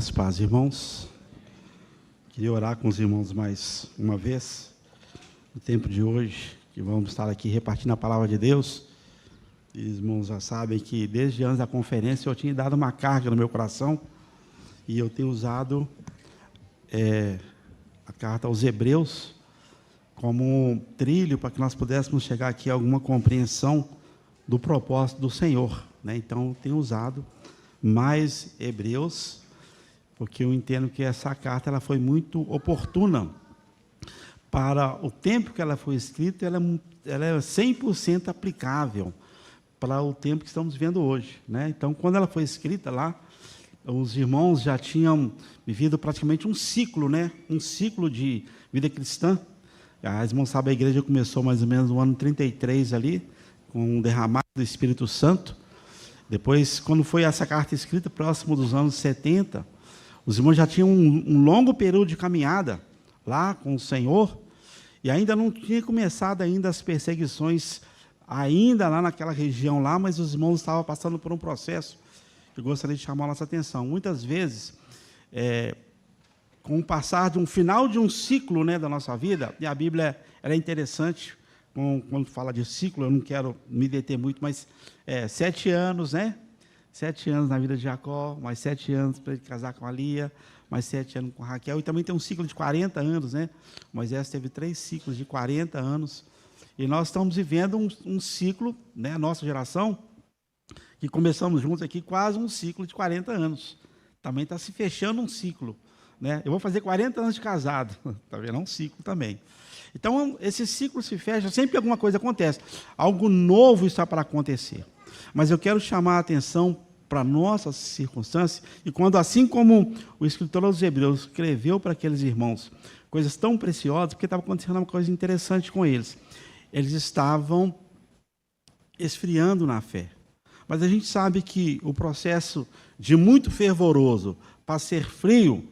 Graças e paz, irmãos. Queria orar com os irmãos mais uma vez, no tempo de hoje, que vamos estar aqui repartindo a palavra de Deus. E os irmãos já sabem que desde antes da conferência eu tinha dado uma carga no meu coração, e eu tenho usado a carta aos Hebreus como um trilho para que nós pudéssemos chegar aqui a alguma compreensão do propósito do Senhor, né? Então, eu tenho usado mais Hebreus, porque eu entendo que essa carta ela foi muito oportuna para o tempo que ela foi escrita. Ela é 100% aplicável para o tempo que estamos vivendo hoje, né? Então, quando ela foi escrita lá, os irmãos já tinham vivido praticamente um ciclo, né? Um ciclo de vida cristã. Os irmãos sabem, a igreja começou mais ou menos no ano 33 ali, com o derramado do Espírito Santo. Depois, quando foi essa carta escrita, próximo dos anos 70, os irmãos já tinham um longo período de caminhada lá com o Senhor, e ainda não tinha começado ainda as perseguições, ainda lá naquela região lá, mas os irmãos estavam passando por um processo que eu gostaria de chamar a nossa atenção. Muitas vezes, com o passar de um final de um ciclo, né, da nossa vida, e a Bíblia ela é interessante, quando fala de ciclo, eu não quero me deter muito, mas 7 anos, né? 7 anos na vida de Jacó, mais 7 anos para ele casar com a Lia, mais 7 anos com Raquel, e também tem um ciclo de 40 anos, né? Moisés teve 3 ciclos de 40 anos, e nós estamos vivendo um ciclo, né? A nossa geração, que começamos juntos aqui, quase um ciclo de 40 anos, também está se fechando um ciclo, né? Eu vou fazer 40 anos de casado, está vendo? É um ciclo também. Então, esse ciclo se fecha, sempre alguma coisa acontece, algo novo está para acontecer. Mas eu quero chamar a atenção para a nossa circunstância, e quando, assim como o escritor aos Hebreus escreveu para aqueles irmãos coisas tão preciosas, porque estava acontecendo uma coisa interessante com eles. Eles estavam esfriando na fé. Mas a gente sabe que o processo de muito fervoroso para ser frio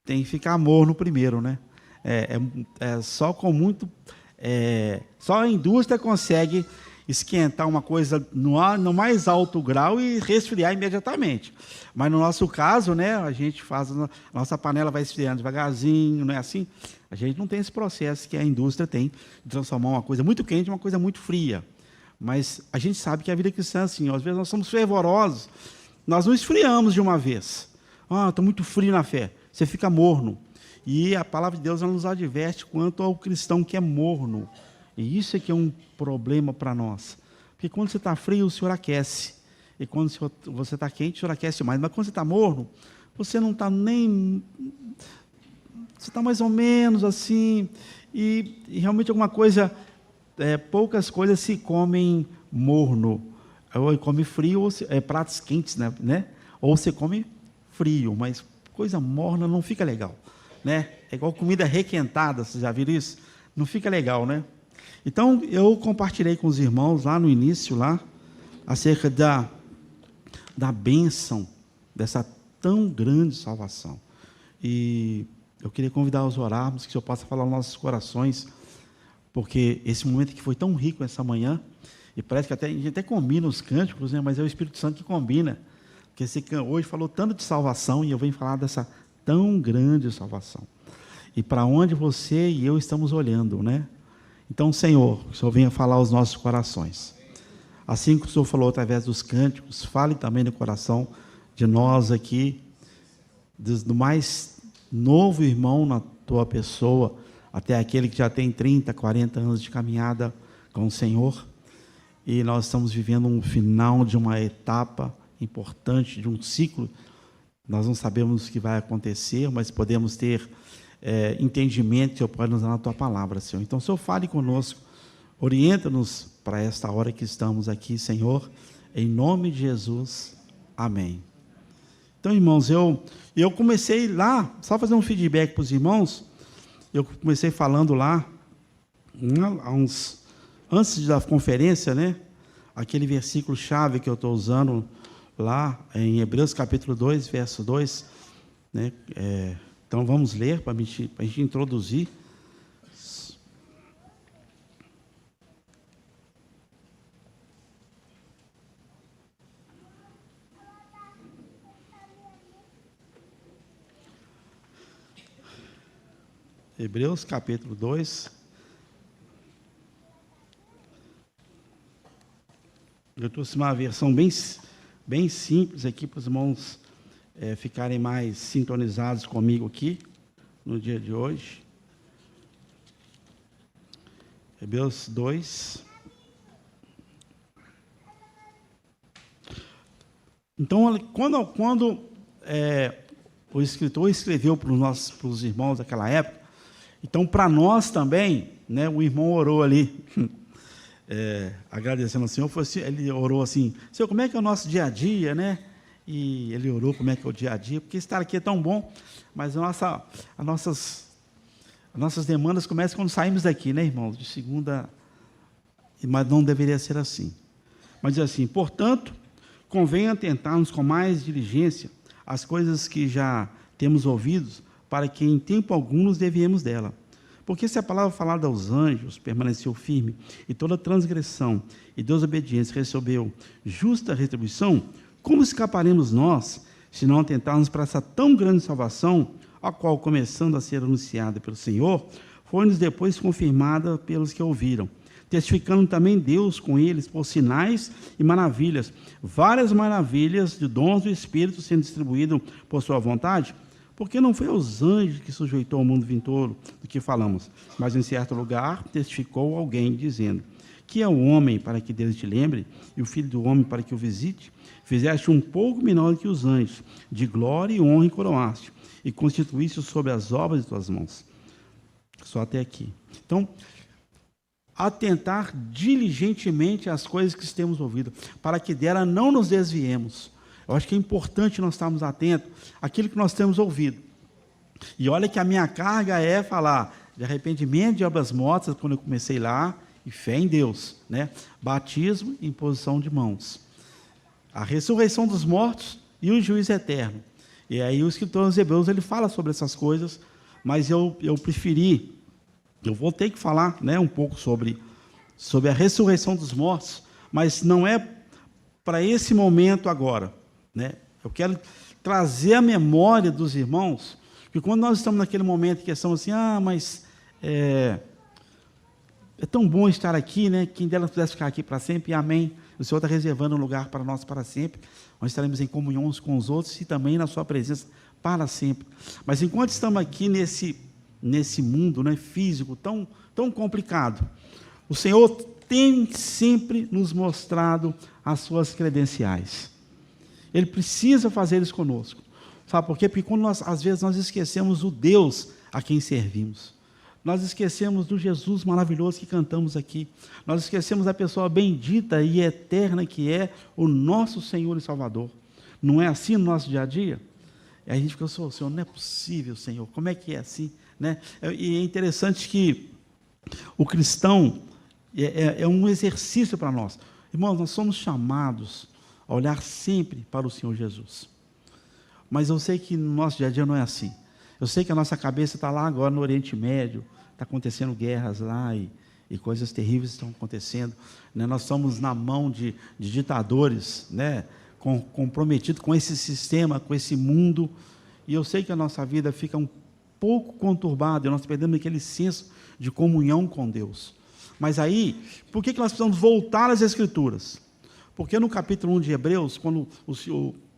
tem que ficar morno primeiro, né? Só com muito... só a indústria consegue esquentar uma coisa no mais alto grau e resfriar imediatamente. Mas no nosso caso, né, a gente faz... A nossa panela vai esfriando devagarzinho, não é assim? A gente não tem esse processo que a indústria tem de transformar uma coisa muito quente em uma coisa muito fria. Mas a gente sabe que a vida cristã é assim, às vezes nós somos fervorosos, nós não esfriamos de uma vez. Estou muito frio na fé. Você fica morno. E a palavra de Deus ela nos adverte quanto ao cristão que é morno. E isso é que é um problema para nós. Porque quando você está frio, o Senhor aquece. E quando você está quente, o Senhor aquece mais. Mas quando você está morno, você não está nem... Você está mais ou menos assim. E realmente alguma coisa... poucas coisas se comem morno. Ou come frio, ou pratos quentes, né? Ou você come frio, mas coisa morna não fica legal, né? É igual comida requentada, vocês já viram isso? Não fica legal, né? Então, eu compartilhei com os irmãos lá no início, lá, acerca da bênção dessa tão grande salvação. E eu queria convidar-os a orarmos, que o Senhor possa falar aos nossos corações, porque esse momento que foi tão rico essa manhã, e parece que a gente até combina os cânticos, né? Mas é o Espírito Santo que combina, porque hoje falou tanto de salvação, e eu venho falar dessa tão grande salvação. E para onde você e eu estamos olhando, né? Então, Senhor, que o Senhor venha falar aos nossos corações. Assim que o Senhor falou através dos cânticos, fale também no coração de nós aqui, do mais novo irmão na tua pessoa, até aquele que já tem 30, 40 anos de caminhada com o Senhor. E nós estamos vivendo um final de uma etapa importante, de um ciclo. Nós não sabemos o que vai acontecer, mas podemos ter entendimento que o Senhor pode nos dar na tua palavra, Senhor. Então, Senhor, fale conosco, orienta-nos para esta hora que estamos aqui, Senhor, em nome de Jesus, amém. Então, irmãos, eu comecei lá, só fazer um feedback para os irmãos. Eu comecei falando lá, antes da conferência, né? Aquele versículo chave que eu estou usando lá em Hebreus capítulo 2, verso 2, né? Então vamos ler para a gente introduzir. Hebreus capítulo 2. Eu trouxe uma versão bem simples aqui para os irmãos ficarem mais sintonizados comigo aqui no dia de hoje. Hebreus 2. Então, quando o escritor escreveu para os irmãos daquela época, então para nós também, né, o irmão orou ali, agradecendo ao Senhor, ele orou assim: Senhor, como é que é o nosso dia a dia, né? E ele orou como é que é o dia a dia, porque estar aqui é tão bom, mas as nossas demandas começam quando saímos daqui, né, irmãos? De segunda, mas não deveria ser assim. Mas diz assim: portanto, convém atentarmos com mais diligência às coisas que já temos ouvido, para que em tempo algum nos desviemos dela. Porque se a palavra falada aos anjos permaneceu firme, e toda transgressão e desobediência recebeu justa retribuição, como escaparemos nós, se não atentarmos para essa tão grande salvação, a qual, começando a ser anunciada pelo Senhor, foi-nos depois confirmada pelos que ouviram, testificando também Deus com eles por sinais e maravilhas, várias maravilhas de dons do Espírito sendo distribuídos por sua vontade, porque não foi aos anjos que sujeitou o mundo vindouro do que falamos, mas em certo lugar testificou alguém, dizendo: que é o homem para que Deus te lembre, e o filho do homem para que o visite? Fizeste um pouco menor do que os anjos, de glória e honra e coroaste, e constituíste sobre as obras de tuas mãos. Só até aqui. Então, atentar diligentemente às coisas que temos ouvido, para que dela não nos desviemos. Eu acho que é importante nós estarmos atentos àquilo que nós temos ouvido. E olha que a minha carga é falar de arrependimento de obras mortas, quando eu comecei lá, e fé em Deus, né? Batismo e imposição de mãos. A ressurreição dos mortos e o juízo eterno. E aí o escritor aos Hebreus, ele fala sobre essas coisas, mas eu preferi, eu vou ter que falar, né, um pouco sobre a ressurreição dos mortos, mas não é para esse momento agora, né? Eu quero trazer a memória dos irmãos, que quando nós estamos naquele momento que estamos assim, mas é tão bom estar aqui, né? Quem dela pudesse ficar aqui para sempre, e amém. O Senhor está reservando um lugar para nós para sempre, nós estaremos em comunhão uns com os outros e também na sua presença para sempre. Mas enquanto estamos aqui nesse mundo, né, físico tão complicado, o Senhor tem sempre nos mostrado as suas credenciais. Ele precisa fazer isso conosco. Sabe por quê? Porque quando às vezes nós esquecemos o Deus a quem servimos. Nós esquecemos do Jesus maravilhoso que cantamos aqui. Nós esquecemos da pessoa bendita e eterna que é o nosso Senhor e Salvador. Não é assim no nosso dia a dia? E aí a gente fica assim: Senhor, não é possível, Senhor. Como é que é assim? Né? E é interessante que o cristão é um exercício para nós. Irmãos, nós somos chamados a olhar sempre para o Senhor Jesus. Mas eu sei que no nosso dia a dia não é assim. Eu sei que a nossa cabeça está lá agora no Oriente Médio, está acontecendo guerras lá e coisas terríveis estão acontecendo. Né? Nós estamos na mão de ditadores, né? Comprometidos com esse sistema, com esse mundo. E eu sei que a nossa vida fica um pouco conturbada, e nós perdemos aquele senso de comunhão com Deus. Mas aí, por que nós precisamos voltar às Escrituras? Porque no capítulo 1 de Hebreus, quando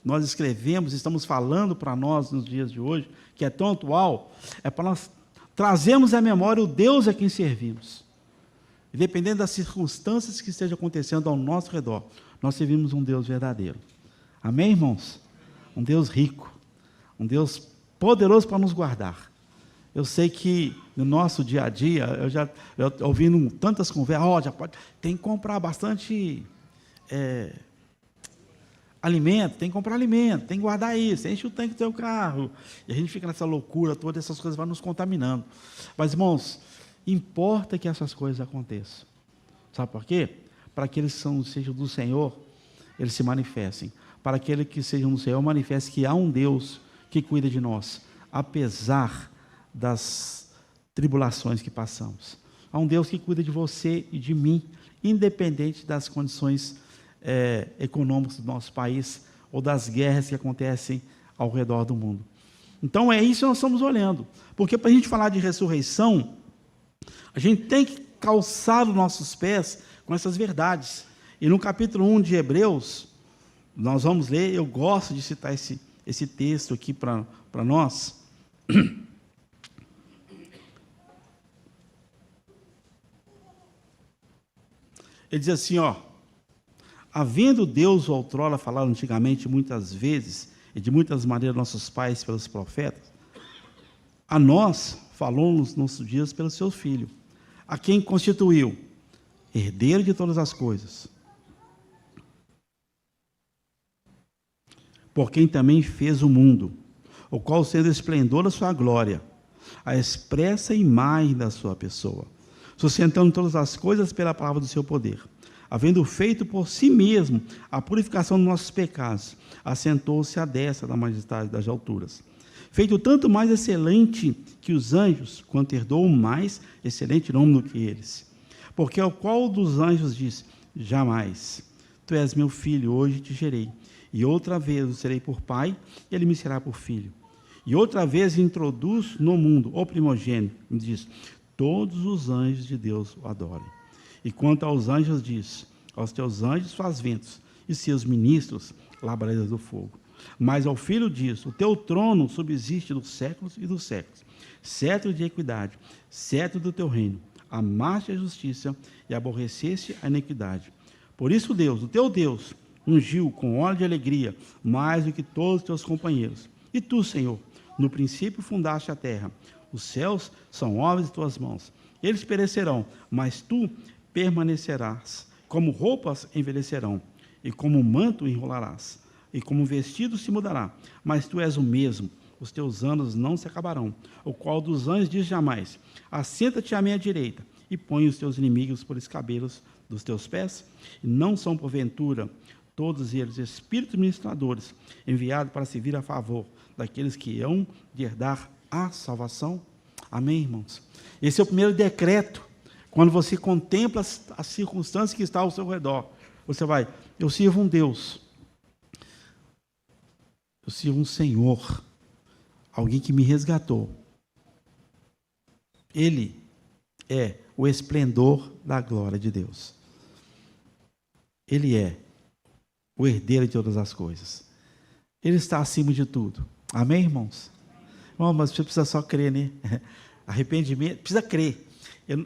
nós escrevemos, estamos falando para nós nos dias de hoje, que é tão atual, é para nós trazermos à memória o Deus a quem servimos. E dependendo das circunstâncias que estejam acontecendo ao nosso redor, nós servimos um Deus verdadeiro. Amém, irmãos? Um Deus rico, um Deus poderoso para nos guardar. Eu sei que no nosso dia a dia, eu ouvindo tantas conversas, tem que comprar bastante alimento, tem que comprar alimento, tem que guardar isso, enche o tanque do teu carro. E a gente fica nessa loucura toda, essas coisas vão nos contaminando. Mas, irmãos, importa que essas coisas aconteçam. Sabe por quê? Para aqueles que sejam do Senhor, eles se manifestem. Para aqueles que sejam do Senhor, manifeste que há um Deus que cuida de nós, apesar das tribulações que passamos. Há um Deus que cuida de você e de mim, independente das condições econômicas do nosso país ou das guerras que acontecem ao redor do mundo. Então é isso que nós estamos olhando. Porque para a gente falar de ressurreição, a gente tem que calçar os nossos pés com essas verdades. E no capítulo 1 de Hebreus, nós vamos ler, eu gosto de citar esse texto aqui para nós. Ele diz assim, havendo Deus outrora falado antigamente muitas vezes, e de muitas maneiras nossos pais pelos profetas, a nós falou nos nossos dias pelo seu Filho, a quem constituiu herdeiro de todas as coisas, por quem também fez o mundo, o qual sendo o esplendor da sua glória, a expressa imagem da sua pessoa, sustentando todas as coisas pela palavra do seu poder, havendo feito por si mesmo a purificação dos nossos pecados, assentou-se à destra da majestade das alturas, feito tanto mais excelente que os anjos, quanto herdou mais excelente nome do que eles. Porque ao qual dos anjos disse, jamais, tu és meu filho, hoje te gerei, e outra vez o serei por pai, e ele me será por filho. E outra vez introduz no mundo o primogênito, e diz, todos os anjos de Deus o adorem. E quanto aos anjos diz, aos teus anjos faz ventos, e seus ministros labaredas do fogo. Mas ao filho diz, o teu trono subsiste dos séculos e dos séculos, cetro de equidade, cetro do teu reino, amaste a justiça e aborreceste a iniquidade. Por isso Deus, o teu Deus, ungiu com óleo de alegria mais do que todos os teus companheiros. E tu, Senhor, no princípio fundaste a terra, os céus são obras de tuas mãos. Eles perecerão, mas tu permanecerás. Como roupas envelhecerão, e como manto enrolarás, e como vestido se mudará. Mas tu és o mesmo, os teus anos não se acabarão. O qual dos anjos diz jamais, assenta-te à minha direita, e põe os teus inimigos por escabelos dos teus pés. E não são, porventura, todos eles espíritos ministradores, enviados para servir a favor daqueles que hão de herdar a salvação? Amém, irmãos? Esse é o primeiro decreto. Quando você contempla as circunstâncias que estão ao seu redor, você vai, eu sirvo um Deus, eu sirvo um Senhor, alguém que me resgatou. Ele é o esplendor da glória de Deus. Ele é o herdeiro de todas as coisas. Ele está acima de tudo. Amém, irmãos? Irmão, mas você precisa só crer, né? Arrependimento, precisa crer.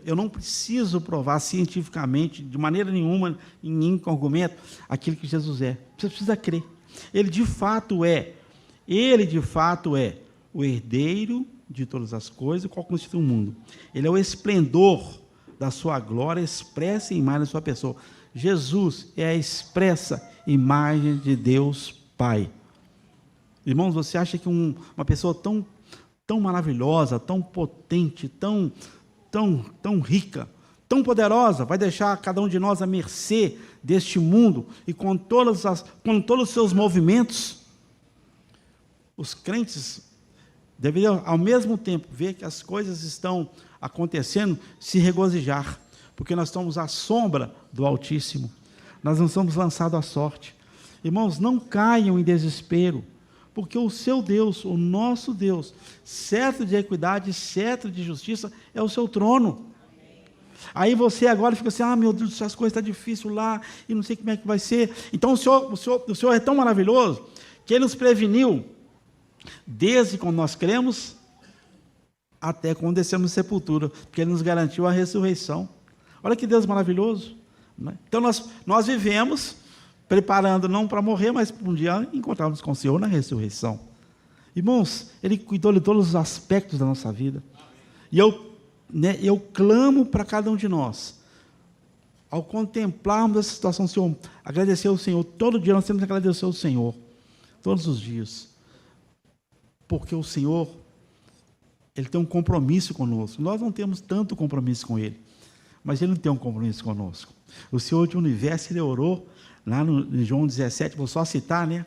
Eu não preciso provar cientificamente, de maneira nenhuma, em nenhum argumento, aquilo que Jesus é. Você precisa crer. Ele de fato é o herdeiro de todas as coisas, qual constitui o mundo. Ele é o esplendor da sua glória, expressa em imagem da sua pessoa. Jesus é a expressa imagem de Deus Pai. Irmãos, você acha que uma pessoa tão maravilhosa, tão potente, tão rica, tão poderosa, vai deixar cada um de nós à mercê deste mundo e com todos os seus movimentos? Os crentes deveriam, ao mesmo tempo, ver que as coisas estão acontecendo, se regozijar, porque nós estamos à sombra do Altíssimo, nós não somos lançados à sorte. Irmãos, não caiam em desespero, porque o seu Deus, o nosso Deus, cetro de equidade, cetro de justiça, é o seu trono. Aí você agora fica assim, meu Deus do céu, as coisas estão difíceis lá, e não sei como é que vai ser. Então o Senhor é tão maravilhoso, que Ele nos preveniu, desde quando nós cremos, até quando descemos da sepultura, porque Ele nos garantiu a ressurreição. Olha que Deus maravilhoso. Né? Então nós vivemos preparando não para morrer, mas para um dia encontrarmos com o Senhor na ressurreição. Irmãos, Ele cuidou de todos os aspectos da nossa vida. E eu clamo para cada um de nós, ao contemplarmos essa situação, Senhor, agradecer ao Senhor. Todo dia nós temos que agradecer ao Senhor, todos os dias, porque o Senhor, Ele tem um compromisso conosco. Nós não temos tanto compromisso com Ele, mas Ele não tem um compromisso conosco. O Senhor do Universo, Ele orou, lá em João 17, vou só citar, né?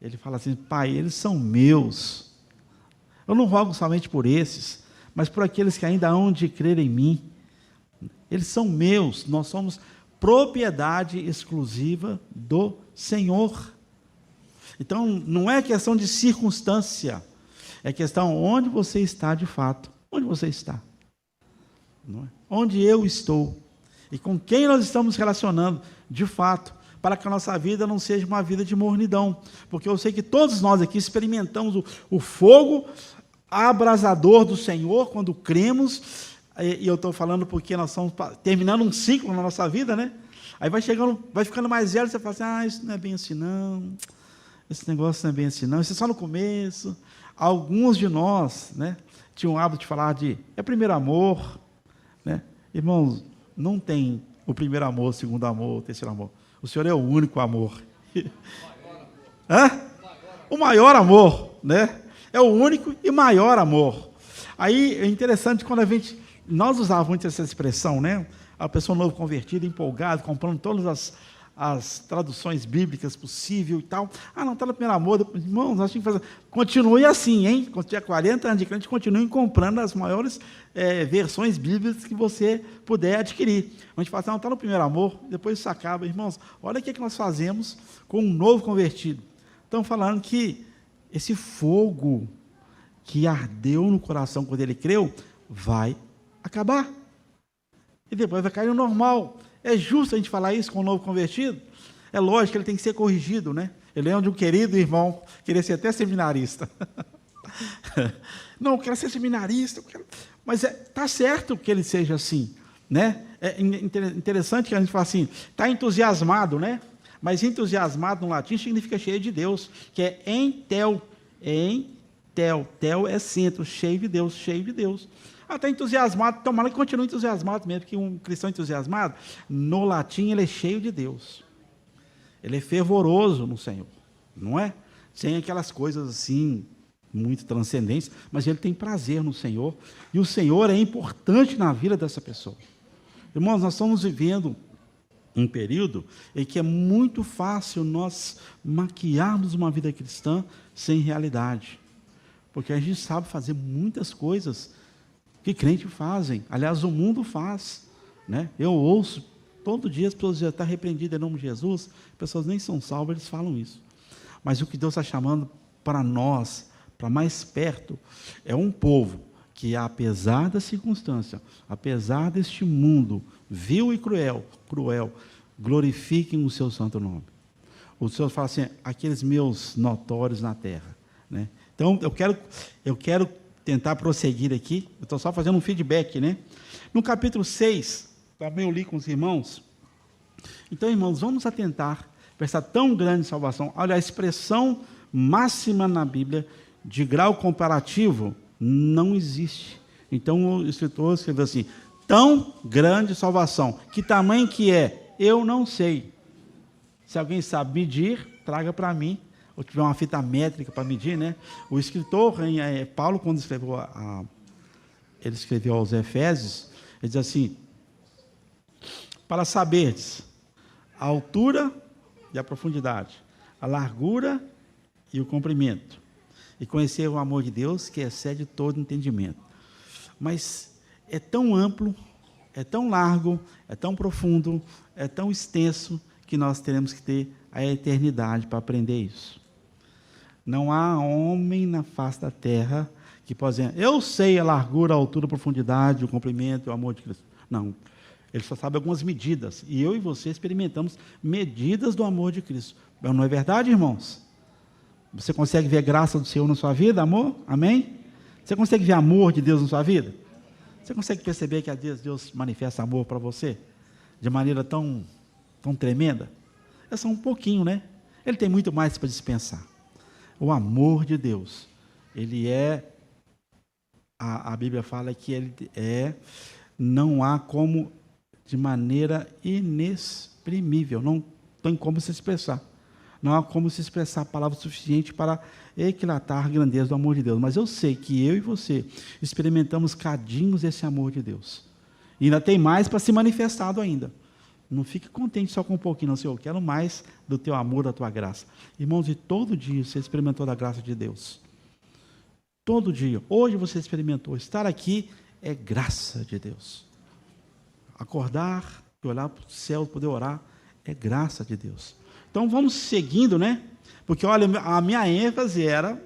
Ele fala assim, Pai, eles são meus. Eu não rogo somente por esses, mas por aqueles que ainda hão de crer em mim. Eles são meus, nós somos propriedade exclusiva do Senhor. Então, não é questão de circunstância, É questão onde você está de fato. Onde você está? Não é? Onde eu estou? E com quem nós estamos relacionando, de fato, para que a nossa vida não seja uma vida de mornidão. Porque eu sei que todos nós aqui experimentamos o fogo abrasador do Senhor quando cremos, e eu estou falando porque nós estamos terminando um ciclo na nossa vida, né? Aí vai ficando mais velho, você fala assim, isso não é bem assim não, esse negócio não é bem assim não, isso é só no começo. Alguns de nós, né, tinham o hábito de falar é primeiro amor, né? Irmãos, não tem o primeiro amor, o segundo amor, o terceiro amor. O Senhor é o único amor. O maior amor, né? É o único e maior amor. Aí é interessante quando nós usávamos muito essa expressão, né? A pessoa novo convertida, empolgada, comprando todas as traduções bíblicas possíveis e tal. Não, está no primeiro amor. Irmãos, nós tínhamos que fazer. Continue assim, hein? Quando tiver 40 anos de crente, continue comprando as maiores versões bíblicas que você puder adquirir. A gente fala assim, não, está no primeiro amor, depois isso acaba. Irmãos, olha o que nós fazemos com um novo convertido. Estamos falando que esse fogo que ardeu no coração quando ele creu, vai acabar. E depois vai cair no normal. É justo a gente falar isso com um novo convertido? É lógico que ele tem que ser corrigido, né? Eu lembro de um querido irmão, queria ser até seminarista. Não, eu quero ser seminarista. Mas está certo que ele seja assim, né? É interessante que a gente fala assim, está entusiasmado, né? Mas entusiasmado no latim significa cheio de Deus, que é entel. Tel é centro, cheio de Deus, cheio de Deus. Está entusiasmado, tomara que continue entusiasmado mesmo, porque um cristão entusiasmado, no latim, ele é cheio de Deus. Ele é fervoroso no Senhor, não é? Sem aquelas coisas assim, muito transcendentes, mas ele tem prazer no Senhor, e o Senhor é importante na vida dessa pessoa. Irmãos, nós estamos vivendo um período em que é muito fácil nós maquiarmos uma vida cristã sem realidade, porque a gente sabe fazer muitas coisas que crentes fazem, aliás, o mundo faz, né? Eu ouço todo dia as pessoas já estão repreendidas em nome de Jesus, pessoas nem são salvas, eles falam isso. Mas o que Deus está chamando para nós, para mais perto, é um povo que, apesar da circunstância, apesar deste mundo vil e cruel, glorifiquem o seu santo nome. O Senhor fala assim, aqueles meus notórios na terra, né? Então, eu quero tentar prosseguir aqui, eu estou só fazendo um feedback, né? No capítulo 6, também eu li com os irmãos. Então, irmãos, vamos atentar para essa tão grande salvação. Olha, a expressão máxima na Bíblia de grau comparativo não existe. Então, o escritor escreveu assim, tão grande salvação. Que tamanho que é? Eu não sei. Se alguém sabe medir, traga para mim. Ou tiver uma fita métrica para medir, né? O escritor, Paulo, quando ele escreveu aos Efésios, ele diz assim, para saberdes a altura e a profundidade, a largura e o comprimento, e conhecer o amor de Deus que excede todo entendimento. Mas é tão amplo, é tão largo, é tão profundo, é tão extenso, que nós teremos que ter a eternidade para aprender isso. Não há homem na face da terra que possa dizer, eu sei a largura, a altura, a profundidade, o comprimento, o amor de Cristo. Não, ele só sabe algumas medidas, e eu e você experimentamos medidas do amor de Cristo. Não é verdade, irmãos? Você consegue ver a graça do Senhor na sua vida, amor? Amém? Você consegue ver amor de Deus na sua vida? Você consegue perceber que a Deus manifesta amor para você? De maneira tão tremenda? É só um pouquinho, né? Ele tem muito mais para dispensar. O amor de Deus, ele é, a Bíblia fala que ele não há como, de maneira inexprimível, não tem como se expressar. Não há como se expressar a palavra suficiente para equilatar a grandeza do amor de Deus. Mas eu sei que eu e você experimentamos cadinhos desse amor de Deus. E ainda tem mais para ser manifestado ainda. Não fique contente só com um pouquinho, não, Senhor. Eu quero mais do teu amor, da tua graça. Irmãos, e todo dia você experimentou da graça de Deus. Todo dia. Hoje você experimentou. Estar aqui é graça de Deus. Acordar, olhar para o céu, poder orar, é graça de Deus. Então vamos seguindo, né? Porque, olha, a minha ênfase era,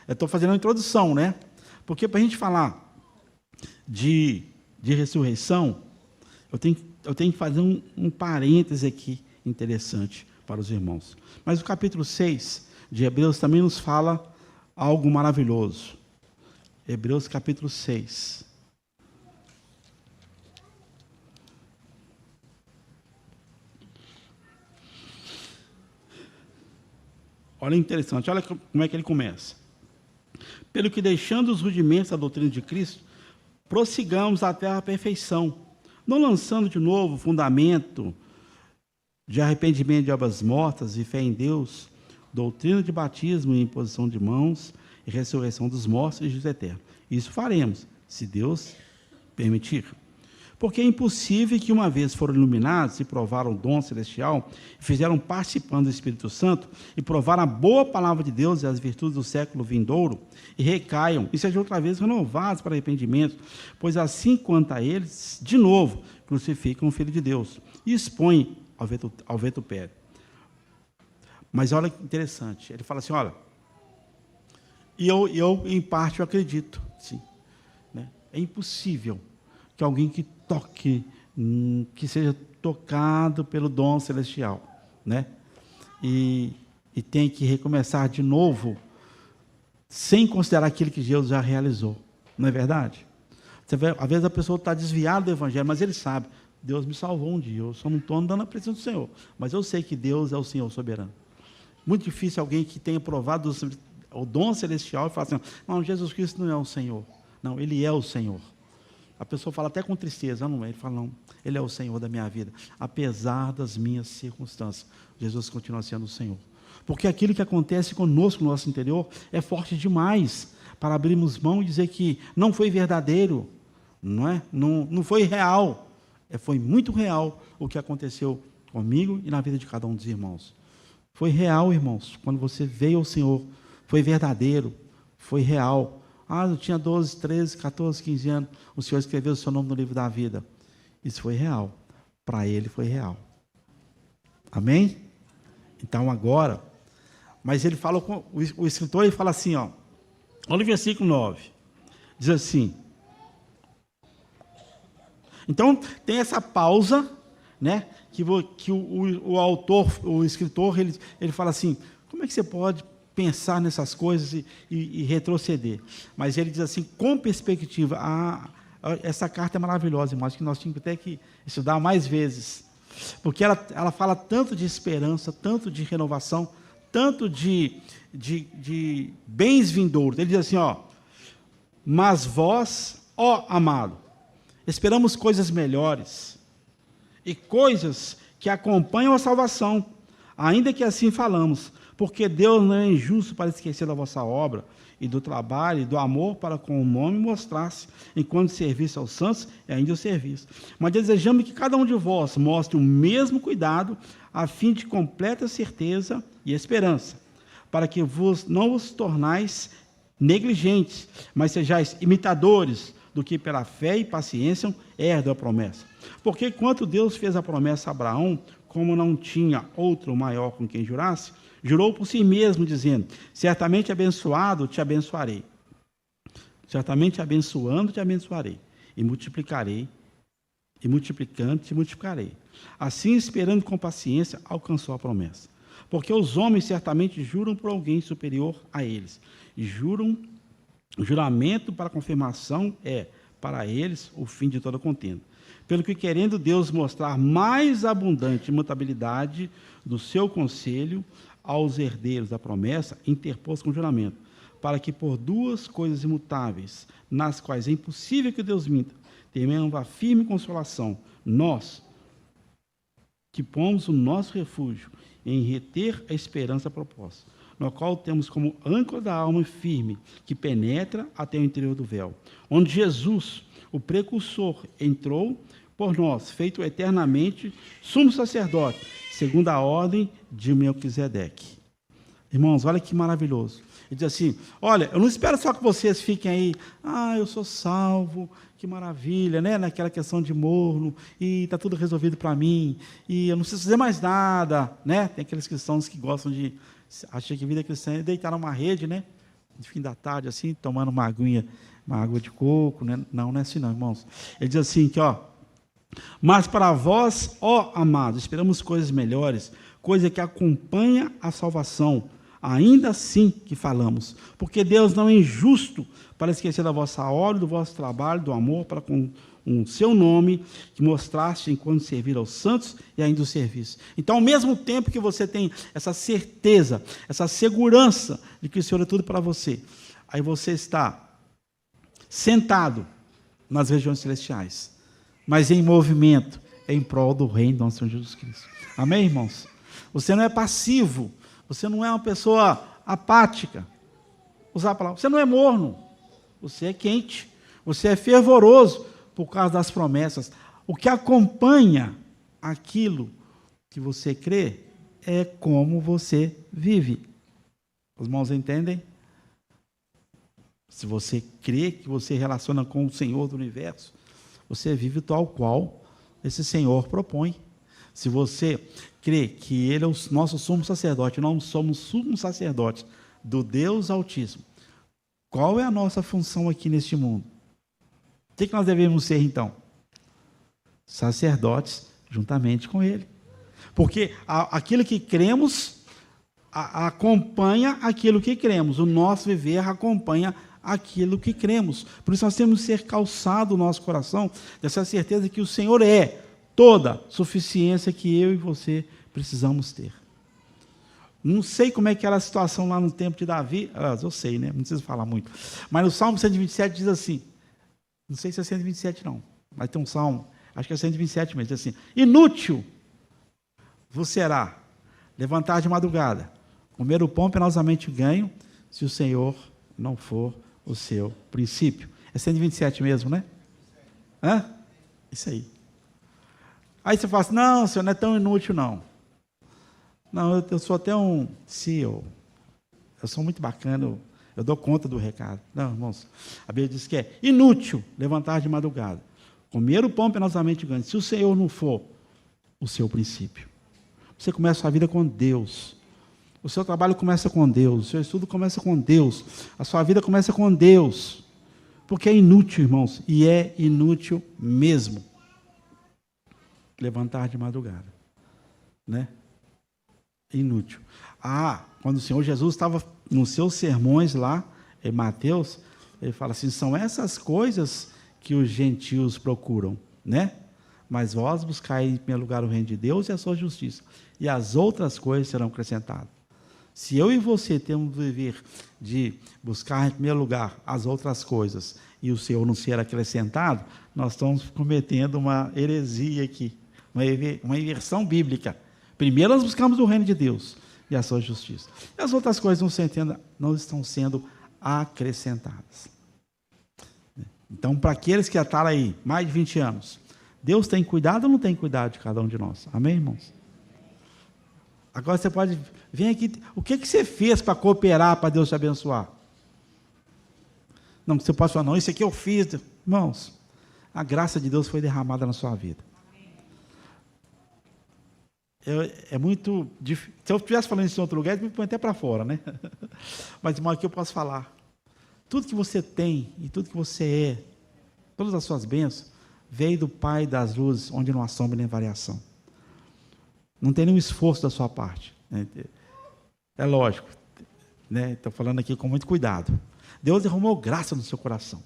eu estou fazendo uma introdução, né? Porque para a gente falar de ressurreição, eu tenho que fazer um parêntese aqui interessante para os irmãos. Mas o capítulo 6 de Hebreus também nos fala algo maravilhoso. Hebreus capítulo 6. Olha interessante, olha como é que ele começa. Pelo que, deixando os rudimentos da doutrina de Cristo, prossigamos até a perfeição, não lançando de novo o fundamento de arrependimento de obras mortas e fé em Deus, doutrina de batismo e imposição de mãos e ressurreição dos mortos e juízo eterno. Isso faremos, se Deus permitir. Porque é impossível que, uma vez foram iluminados e provaram o dom celestial, fizeram participando do Espírito Santo e provaram a boa palavra de Deus e as virtudes do século vindouro, e recaiam e sejam outra vez renovados para arrependimento, pois assim quanto a eles, de novo, crucificam o Filho de Deus e expõem ao vitupério. Mas olha que interessante, ele fala assim, olha, e eu em parte eu acredito, sim, né? É impossível que alguém que toque, que seja tocado pelo dom celestial, né? E tem que recomeçar de novo, sem considerar aquilo que Deus já realizou, não é verdade? Você vê, às vezes a pessoa está desviada do Evangelho, mas ele sabe, Deus me salvou um dia, eu só não estou andando na presença do Senhor, mas eu sei que Deus é o Senhor soberano. Muito difícil alguém que tenha provado o dom celestial e falar assim, não, Jesus Cristo não é o Senhor. Não, Ele é o Senhor. A pessoa fala até com tristeza, não é? Ele fala, não, Ele é o Senhor da minha vida. Apesar das minhas circunstâncias, Jesus continua sendo o Senhor. Porque aquilo que acontece conosco no nosso interior é forte demais para abrirmos mão e dizer que não foi verdadeiro, não é? Não foi real. Foi muito real o que aconteceu comigo e na vida de cada um dos irmãos. Foi real, irmãos, quando você veio ao Senhor, foi verdadeiro, foi real. Ah, eu tinha 12, 13, 14, 15 anos, o Senhor escreveu o seu nome no livro da vida. Isso foi real, para ele foi real. Amém? Então agora, mas ele fala, o escritor ele fala assim, ó, olha o versículo 9, diz assim, então tem essa pausa, né, que o autor, o escritor, ele fala assim, como é que você pode pensar nessas coisas e retroceder? Mas ele diz assim, com perspectiva, essa carta é maravilhosa, irmão, acho que nós tínhamos até que estudar mais vezes, porque ela fala tanto de esperança, tanto de renovação, tanto de bens vindouros. Ele diz assim, ó, mas vós, ó amado, esperamos coisas melhores e coisas que acompanham a salvação, ainda que assim falamos, porque Deus não é injusto para esquecer da vossa obra e do trabalho e do amor para com o nome mostrar-se, enquanto serviço aos santos e ainda o serviço. Mas desejamos que cada um de vós mostre o mesmo cuidado, a fim de completa certeza e esperança, para que não vos tornais negligentes, mas sejais imitadores do que pela fé e paciência herdam a promessa. Porque quando Deus fez a promessa a Abraão, como não tinha outro maior com quem jurasse, jurou por si mesmo, dizendo, certamente abençoado te abençoarei, certamente abençoando te abençoarei, e multiplicarei, e multiplicando te multiplicarei. Assim, esperando com paciência, alcançou a promessa. Porque os homens certamente juram por alguém superior a eles, e o juramento para confirmação é, para eles, o fim de toda contenda. Pelo que, querendo Deus mostrar mais abundante imutabilidade do seu conselho aos herdeiros da promessa, interpôs com juramento, para que por duas coisas imutáveis, nas quais é impossível que Deus minta, tenhamos a firme consolação, nós, que pomos o nosso refúgio em reter a esperança proposta, no qual temos como âncora da alma firme, que penetra até o interior do véu, onde Jesus, o precursor, entrou por nós, feito eternamente sumo sacerdote, segundo a ordem de Melquisedeque. Irmãos, olha que maravilhoso. Ele diz assim, olha, eu não espero só que vocês fiquem aí, eu sou salvo, que maravilha, né? Naquela questão de morno, e está tudo resolvido para mim, e eu não preciso fazer mais nada, né? Tem aqueles cristãos que gostam de Acha que vida cristã é deitar numa rede, né? No fim da tarde, assim, tomando uma aguinha, uma água de coco, né? Não, não é assim não, irmãos. Ele diz assim, que, mas para vós, ó amados, esperamos coisas melhores, coisa que acompanha a salvação, ainda assim que falamos, porque Deus não é injusto para esquecer da vossa obra, do vosso trabalho, do amor para com o seu nome, que mostraste enquanto servir aos santos e ainda o serviço. Então, ao mesmo tempo que você tem essa certeza, essa segurança de que o Senhor é tudo para você, aí você está sentado nas regiões celestiais, mas em movimento, em prol do reino do nosso Senhor Jesus Cristo. Amém, irmãos? Você não é passivo, você não é uma pessoa apática. Usar a palavra, você não é morno, você é quente, você é fervoroso por causa das promessas. O que acompanha aquilo que você crê é como você vive. Os irmãos entendem? Se você crê que você relaciona com o Senhor do universo, você vive tal qual esse Senhor propõe. Se você crê que Ele é o nosso sumo sacerdote, nós somos sumo sacerdote do Deus Altíssimo, qual é a nossa função aqui neste mundo? O que nós devemos ser, então? Sacerdotes juntamente com Ele. Porque aquilo que cremos acompanha aquilo que cremos. O nosso viver acompanha aquilo que cremos. Por isso nós temos que ser calçado o nosso coração dessa certeza que o Senhor é toda suficiência que eu e você precisamos ter. Não sei como é que era a situação lá no tempo de Davi, eu sei, né? Não preciso falar muito. Mas no Salmo 127 diz assim, não sei se é 127 não, mas tem um Salmo, acho que é 127 mesmo, diz assim, inútil vos será levantar de madrugada, comer o pão penosamente ganho, se o Senhor não for o seu princípio. É 127 mesmo, né? Isso aí. Aí você fala assim, não, Senhor, não é tão inútil não. Não, eu sou até um CEO. Eu sou muito bacana, eu dou conta do recado. Não, irmãos, a Bíblia diz que é inútil levantar de madrugada, comer o pão penosamente ganho, se o Senhor não for o seu princípio. Você começa a sua vida com Deus. O seu trabalho começa com Deus, o seu estudo começa com Deus, a sua vida começa com Deus. Porque é inútil, irmãos, e é inútil mesmo levantar de madrugada, né? Inútil. Quando o Senhor Jesus estava nos seus sermões lá, em Mateus, ele fala assim, são essas coisas que os gentios procuram, né? Mas vós buscai em primeiro lugar o reino de Deus e a sua justiça, e as outras coisas serão acrescentadas. Se eu e você temos o dever de buscar em primeiro lugar as outras coisas, e o Senhor não ser acrescentado, nós estamos cometendo uma heresia aqui, uma inversão bíblica. Primeiro nós buscamos o reino de Deus e a sua justiça. E as outras coisas não estão sendo acrescentadas. Então, para aqueles que já estão aí mais de 20 anos, Deus tem cuidado ou não tem cuidado de cada um de nós? Amém, irmãos? Agora você pode vir aqui, o que você fez para cooperar para Deus te abençoar? Não, você pode falar, não, isso aqui eu fiz. Irmãos, a graça de Deus foi derramada na sua vida. É muito difícil. Se eu estivesse falando isso em outro lugar, eu me põe até para fora, né? Mas, irmão, aqui eu posso falar. Tudo que você tem e tudo que você é, todas as suas bênçãos, veio do Pai das luzes, onde não há sombra nem variação. Não tem nenhum esforço da sua parte, né? É lógico, né? Estou falando aqui com muito cuidado. Deus derramou graça no seu coração.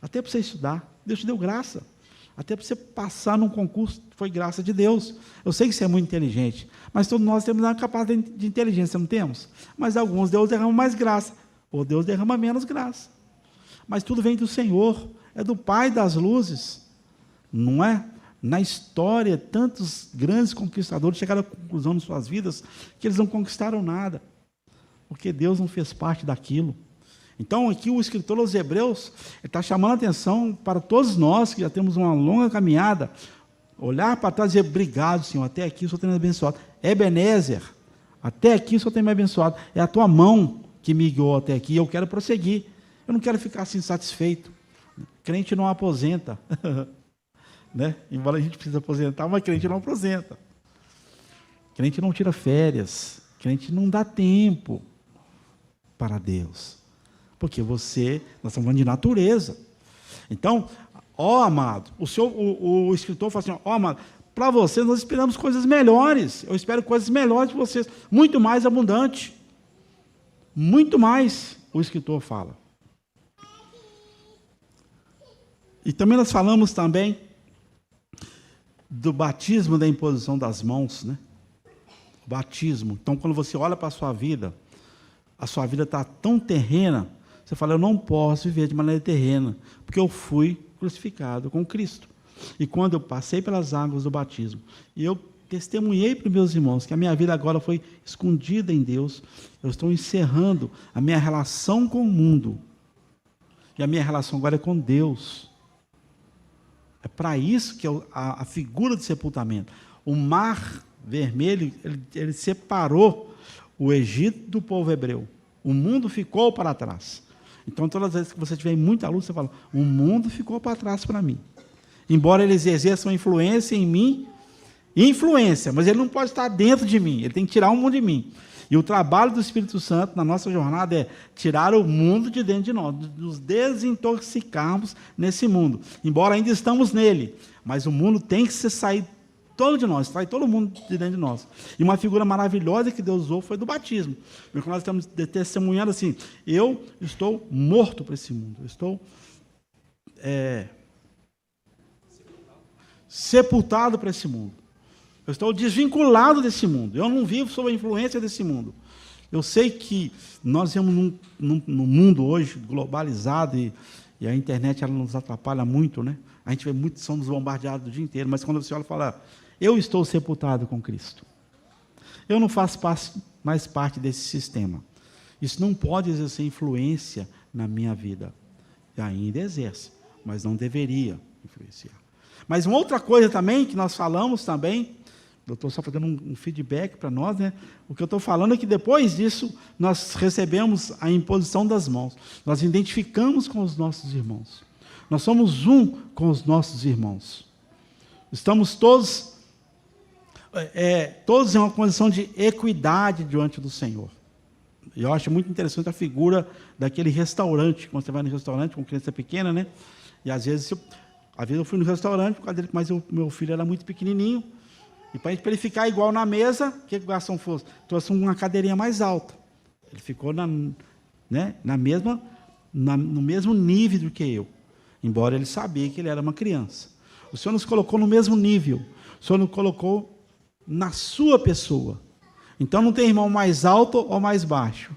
Até para você estudar, Deus te deu graça. Até para você passar num concurso, foi graça de Deus. Eu sei que você é muito inteligente, mas todos nós temos uma capacidade de inteligência, não temos? Mas alguns Deus derrama mais graça, ou Deus derrama menos graça. Mas tudo vem do Senhor, é do Pai das luzes, não é? Na história, tantos grandes conquistadores chegaram à conclusão em suas vidas que eles não conquistaram nada, porque Deus não fez parte daquilo. Então, aqui o escritor aos Hebreus está chamando a atenção para todos nós, que já temos uma longa caminhada, olhar para trás e dizer, obrigado, Senhor, até aqui o Senhor tem me abençoado. Ebenezer, até aqui o Senhor tem me abençoado. É a tua mão que me guiou até aqui, eu quero prosseguir. Eu não quero ficar assim satisfeito. Crente não aposenta. Né? Embora a gente precise aposentar, mas crente não aposenta. Crente não tira férias. Crente não dá tempo para Deus. Porque nós estamos falando de natureza. Então, amado, o escritor fala assim, amado, para vocês nós esperamos coisas melhores. Eu espero coisas melhores de vocês, muito mais abundante. Muito mais, o escritor fala. E também nós falamos também do batismo, da imposição das mãos, né? O batismo. Então, quando você olha para a sua vida está tão terrena, você fala, eu não posso viver de maneira terrena, porque eu fui crucificado com Cristo. E quando eu passei pelas águas do batismo, e eu testemunhei para os meus irmãos que a minha vida agora foi escondida em Deus, eu estou encerrando a minha relação com o mundo, e a minha relação agora é com Deus. É para isso que a figura do sepultamento. O mar vermelho, ele separou o Egito do povo hebreu. O mundo ficou para trás. Então, todas as vezes que você tiver muita luz, você fala, o mundo ficou para trás para mim. Embora eles exerçam influência em mim, mas ele não pode estar dentro de mim, ele tem que tirar o mundo de mim. E o trabalho do Espírito Santo na nossa jornada é tirar o mundo de dentro de nós, nos desintoxicarmos nesse mundo. Embora ainda estamos nele, mas o mundo tem que sair todo de nós, sai todo mundo de dentro de nós. E uma figura maravilhosa que Deus usou foi do batismo. Porque nós estamos testemunhando assim, eu estou morto para esse mundo, eu estou sepultado para esse mundo. Eu estou desvinculado desse mundo. Eu não vivo sob a influência desse mundo. Eu sei que nós vivemos num mundo hoje globalizado e a internet ela nos atrapalha muito, né? A gente vê muito, somos bombardeados o dia inteiro, mas quando você olha e fala, eu estou sepultado com Cristo. Eu não faço mais parte desse sistema. Isso não pode exercer influência na minha vida. E ainda exerce, mas não deveria influenciar. Mas uma outra coisa também, que nós falamos também, eu estou só fazendo um feedback para nós, né? O que eu estou falando é que depois disso, nós recebemos a imposição das mãos. Nós identificamos com os nossos irmãos. Nós somos um com os nossos irmãos. Estamos todos em uma condição de equidade diante do Senhor. E eu acho muito interessante a figura daquele restaurante, quando você vai no restaurante com criança pequena, né? E às vezes eu fui no restaurante, mas o meu filho era muito pequenininho, e para ele ficar igual na mesa, o que o garçom fez? Trouxe uma cadeirinha mais alta. Ele ficou no mesmo nível do que eu, embora ele sabia que ele era uma criança. O Senhor nos colocou no mesmo nível, o Senhor nos colocou na sua pessoa. Então não tem irmão mais alto ou mais baixo.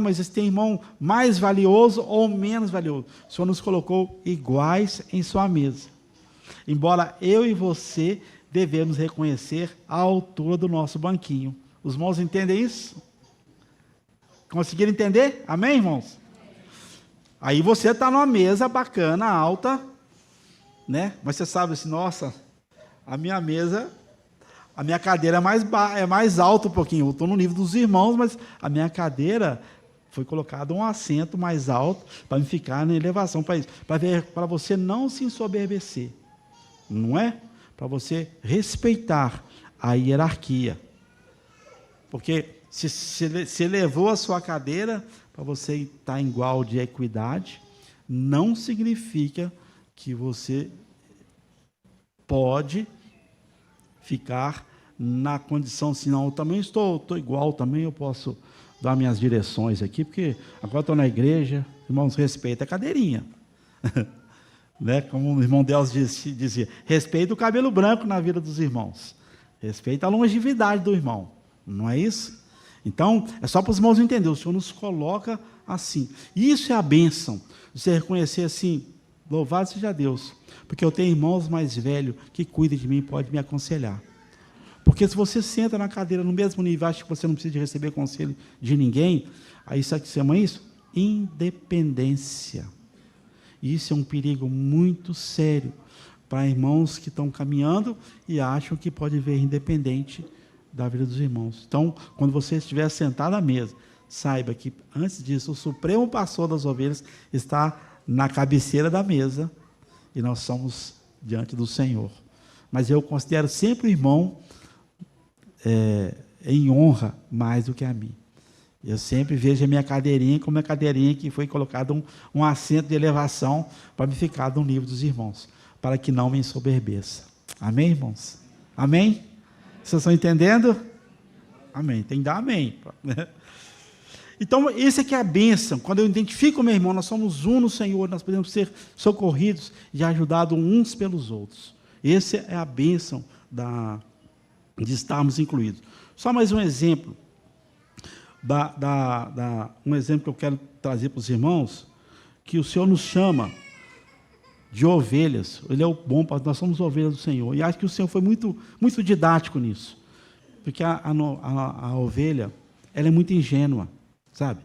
Mas esse tem irmão mais valioso ou menos valioso. O Senhor nos colocou iguais em sua mesa. Embora eu e você devemos reconhecer a altura do nosso banquinho. Os irmãos entendem isso? Conseguiram entender? Amém, irmãos? Aí você está numa mesa bacana, alta, né? Mas você sabe assim, nossa, a minha cadeira é mais alta um pouquinho. Eu estou no nível dos irmãos, mas a minha cadeira foi colocado um assento mais alto para me ficar na elevação para isso, para você não se ensoberbecer, não é? Para você respeitar a hierarquia, porque se elevou a sua cadeira para você estar em igual de equidade, não significa que você pode ficar na condição assim, não, eu também estou igual, também eu posso dar minhas direções aqui, porque agora estou na igreja, irmãos, respeita a cadeirinha. Né? Como o irmão Deus dizia, respeita o cabelo branco na vida dos irmãos, respeita a longevidade do irmão, não é isso? Então, é só para os irmãos entenderem, o Senhor nos coloca assim. Isso é a bênção, você reconhecer assim, louvado seja Deus, porque eu tenho irmãos mais velhos que cuidam de mim, podem me aconselhar. Porque se você senta na cadeira no mesmo nível, acha que você não precisa de receber conselho de ninguém, aí sabe o que se chama isso? Independência. Isso é um perigo muito sério para irmãos que estão caminhando e acham que pode ver independente da vida dos irmãos. Então, quando você estiver sentado à mesa, saiba que, antes disso, o Supremo Pastor das Ovelhas está na cabeceira da mesa e nós somos diante do Senhor. Mas eu considero sempre o irmão em honra mais do que a mim. Eu sempre vejo a minha cadeirinha como a cadeirinha que foi colocado um assento de elevação para me ficar no nível dos irmãos, para que não me ensoberbeça. Amém, irmãos? Amém? Vocês estão entendendo? Amém. Tem que dar amém. Então, esse aqui é a bênção. Quando eu identifico o meu irmão, nós somos um no Senhor, nós podemos ser socorridos e ajudados uns pelos outros. Essa é a bênção de estarmos incluídos. Só mais um exemplo. Um exemplo que eu quero trazer para os irmãos, que o Senhor nos chama de ovelhas. Ele é o bom, nós somos ovelhas do Senhor. E acho que o Senhor foi muito, muito didático nisso. Porque a ovelha, ela é muito ingênua, sabe?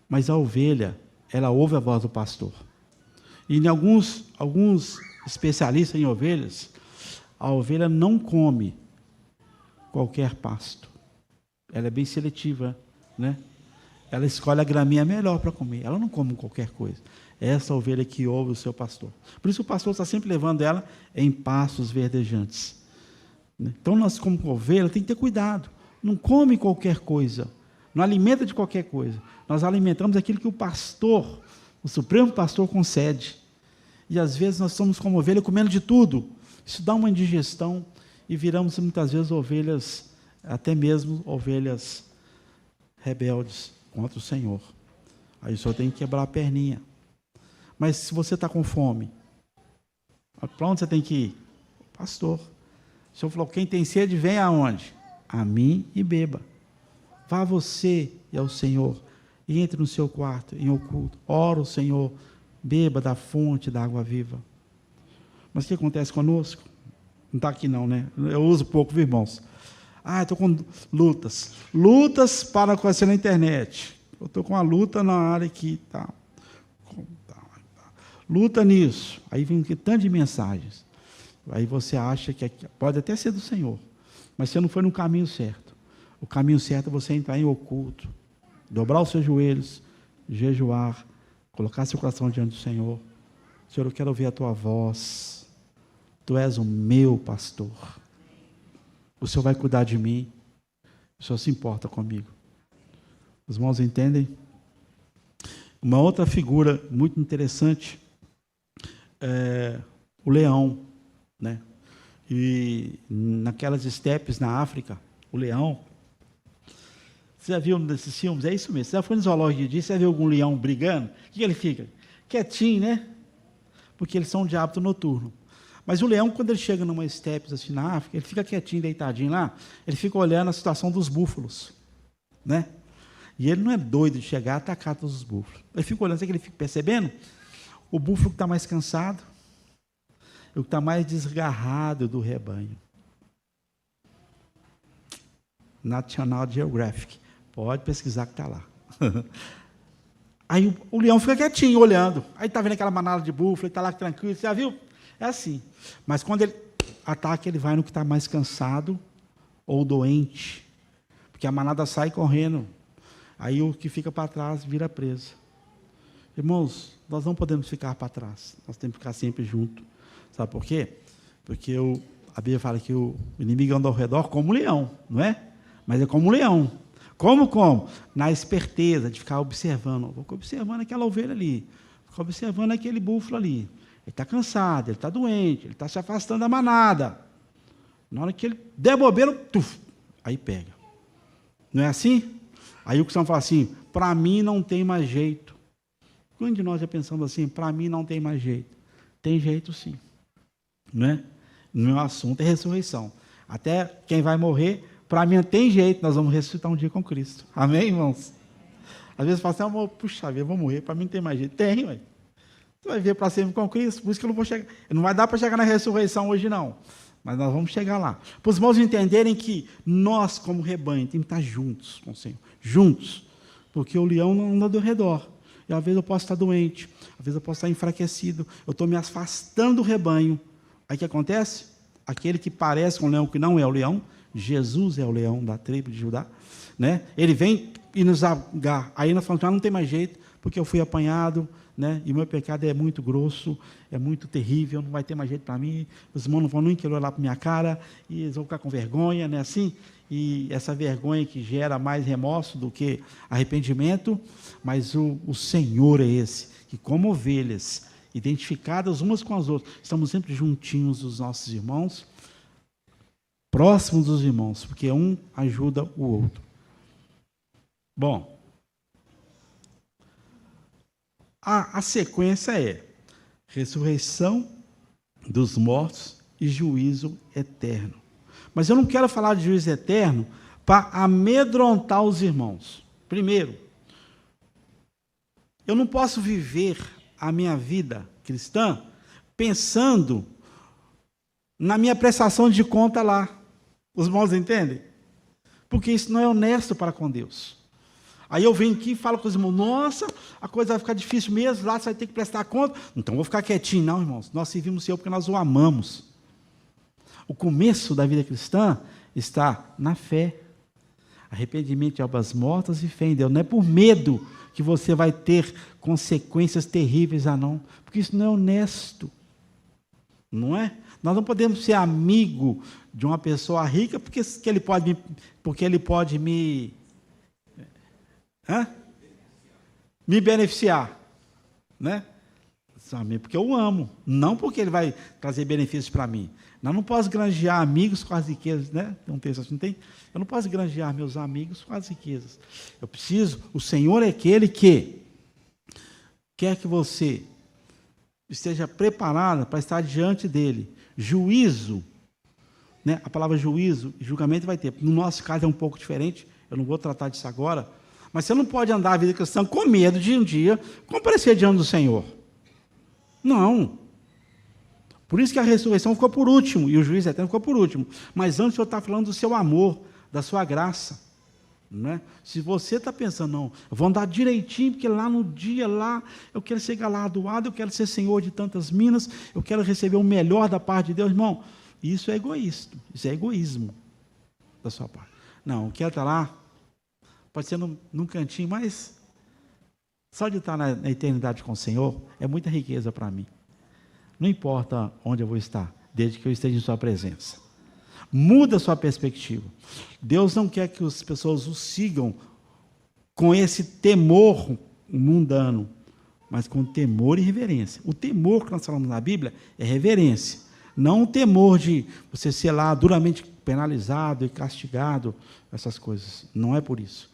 Mas a ovelha, ela ouve a voz do pastor. E em alguns especialistas em ovelhas, a ovelha não come qualquer pasto. Ela é bem seletiva, né? Ela escolhe a graminha melhor para comer. Ela não come qualquer coisa. Essa ovelha que ouve o seu pastor. Por isso o pastor está sempre levando ela em pastos verdejantes. Então nós, como ovelha, tem que ter cuidado. Não come qualquer coisa. Não alimenta de qualquer coisa. Nós alimentamos aquilo que o pastor, o supremo pastor, concede. E às vezes nós somos como ovelha comendo de tudo. Isso dá uma indigestão e viramos muitas vezes ovelhas, até mesmo ovelhas rebeldes contra o Senhor. Aí o Senhor tem que quebrar a perninha. Mas se você está com fome, para onde você tem que ir? Pastor. O Senhor falou, quem tem sede, vem aonde? A mim e beba. Vá você e ao Senhor, e entre no seu quarto, em oculto, ora o Senhor, beba da fonte da água viva. Mas o que acontece conosco? Não está aqui não, né? Eu uso pouco, viu, irmãos? Estou com lutas para acontecer na internet. Eu estou com uma luta na área que tá. Luta nisso. Aí vem um tanto de mensagens. Aí você acha que pode até ser do Senhor, mas você não foi no caminho certo. O caminho certo é você entrar em oculto, dobrar os seus joelhos, jejuar, colocar seu coração diante do Senhor. Senhor, eu quero ouvir a tua voz. Tu és o meu pastor. O Senhor vai cuidar de mim. O Senhor se importa comigo. Os irmãos entendem? Uma outra figura muito interessante é o leão, né? E naquelas estepes na África, o leão. Você já viu nesses filmes? É isso mesmo. Você já foi no zoológico de você já viu algum leão brigando? O que ele fica? Quietinho, né? Porque eles são de hábito noturno. Mas o leão, quando ele chega numa estepe assim na África, ele fica quietinho, deitadinho lá, ele fica olhando a situação dos búfalos, né? E ele não é doido de chegar e atacar todos os búfalos. Ele fica olhando, sabe que ele fica percebendo? O búfalo que está mais cansado, o que está mais desgarrado do rebanho. National Geographic. Pode pesquisar que está lá. Aí o leão fica quietinho, olhando. Aí está vendo aquela manada de búfalo, ele está lá tranquilo, você já viu? É assim. Mas quando ele ataca, ele vai no que está mais cansado ou doente. Porque a manada sai correndo. Aí o que fica para trás vira preso. Irmãos, nós não podemos ficar para trás. Nós temos que ficar sempre juntos. Sabe por quê? Porque a Bíblia fala que o inimigo anda ao redor como um leão, não é? Mas é como um leão. Como? Na esperteza de ficar observando. Vou observando aquela ovelha ali. Vou observando aquele búfalo ali. Ele está cansado, ele está doente, ele está se afastando da manada. Na hora que ele der bobeira, aí pega. Não é assim? Aí o cristão fala assim, para mim não tem mais jeito. Quando de nós já pensamos assim, para mim não tem mais jeito? Tem jeito sim. Não é? O meu assunto é ressurreição. Até quem vai morrer, para mim não tem jeito, nós vamos ressuscitar um dia com Cristo. Amém, irmãos? Às vezes fala assim, puxa vida, eu vou morrer, para mim não tem mais jeito. Tem, ué. Você vai ver para sempre com Cristo, por isso que eu não vou chegar. Não vai dar para chegar na ressurreição hoje, não. Mas nós vamos chegar lá. Para os irmãos entenderem que nós, como rebanho, temos que estar juntos com o Senhor. Juntos. Porque o leão não anda ao redor. E às vezes eu posso estar doente, às vezes eu posso estar enfraquecido, eu estou me afastando do rebanho. Aí o que acontece? Aquele que parece com o leão, que não é o leão, Jesus é o leão da tribo de Judá, né? Ele vem e nos agarra. Aí nós falamos, não tem mais jeito, porque eu fui apanhado, né? E o meu pecado é muito grosso, é muito terrível, não vai ter mais jeito para mim, os irmãos não vão nem querer olhar para minha cara, e eles vão ficar com vergonha, né? Assim, e essa vergonha que gera mais remorso do que arrependimento, mas o Senhor é esse, que como ovelhas, identificadas umas com as outras, estamos sempre juntinhos dos nossos irmãos, próximos dos irmãos, porque um ajuda o outro. Bom, a sequência é ressurreição dos mortos e juízo eterno. Mas eu não quero falar de juízo eterno para amedrontar os irmãos. Primeiro, eu não posso viver a minha vida cristã pensando na minha prestação de conta lá. Os irmãos entendem? Porque isso não é honesto para com Deus. Aí eu venho aqui e falo com os irmãos, nossa, a coisa vai ficar difícil mesmo, lá você vai ter que prestar conta. Então, vou ficar quietinho. Não, irmãos, nós servimos o Senhor porque nós o amamos. O começo da vida cristã está na fé. Arrependimento de obras mortas e fé em Deus. Não é por medo que você vai ter consequências terríveis, não. Porque isso não é honesto. Não é? Nós não podemos ser amigo de uma pessoa rica porque ele pode me beneficiar, né? Porque eu amo, não porque ele vai trazer benefícios para mim. Eu não posso granjear amigos com as riquezas, né? Tem um texto assim, tem? Eu não posso granjear meus amigos com as riquezas. Eu preciso, o Senhor é aquele que quer que você esteja preparada para estar diante dele. Juízo, né? A palavra juízo e julgamento vai ter. No nosso caso é um pouco diferente, eu não vou tratar disso agora, mas você não pode andar a vida cristã com medo de um dia comparecer diante do Senhor. Não. Por isso que a ressurreição ficou por último, e o juízo eterno ficou por último. Mas antes o Senhor está falando do seu amor, da sua graça. Né? Se você está pensando, não, eu vou andar direitinho, porque lá no dia, lá, eu quero ser galardoado, eu quero ser senhor de tantas minas, eu quero receber o melhor da parte de Deus, irmão, isso é egoísta, isso é egoísmo da sua parte. Não, eu quero estar lá, pode ser num cantinho, mas só de estar na eternidade com o Senhor, é muita riqueza para mim. Não importa onde eu vou estar, desde que eu esteja em sua presença. Muda a sua perspectiva. Deus não quer que as pessoas o sigam com esse temor mundano, mas com temor e reverência. O temor que nós falamos na Bíblia é reverência, não o temor de você ser lá duramente penalizado e castigado, essas coisas. Não é por isso.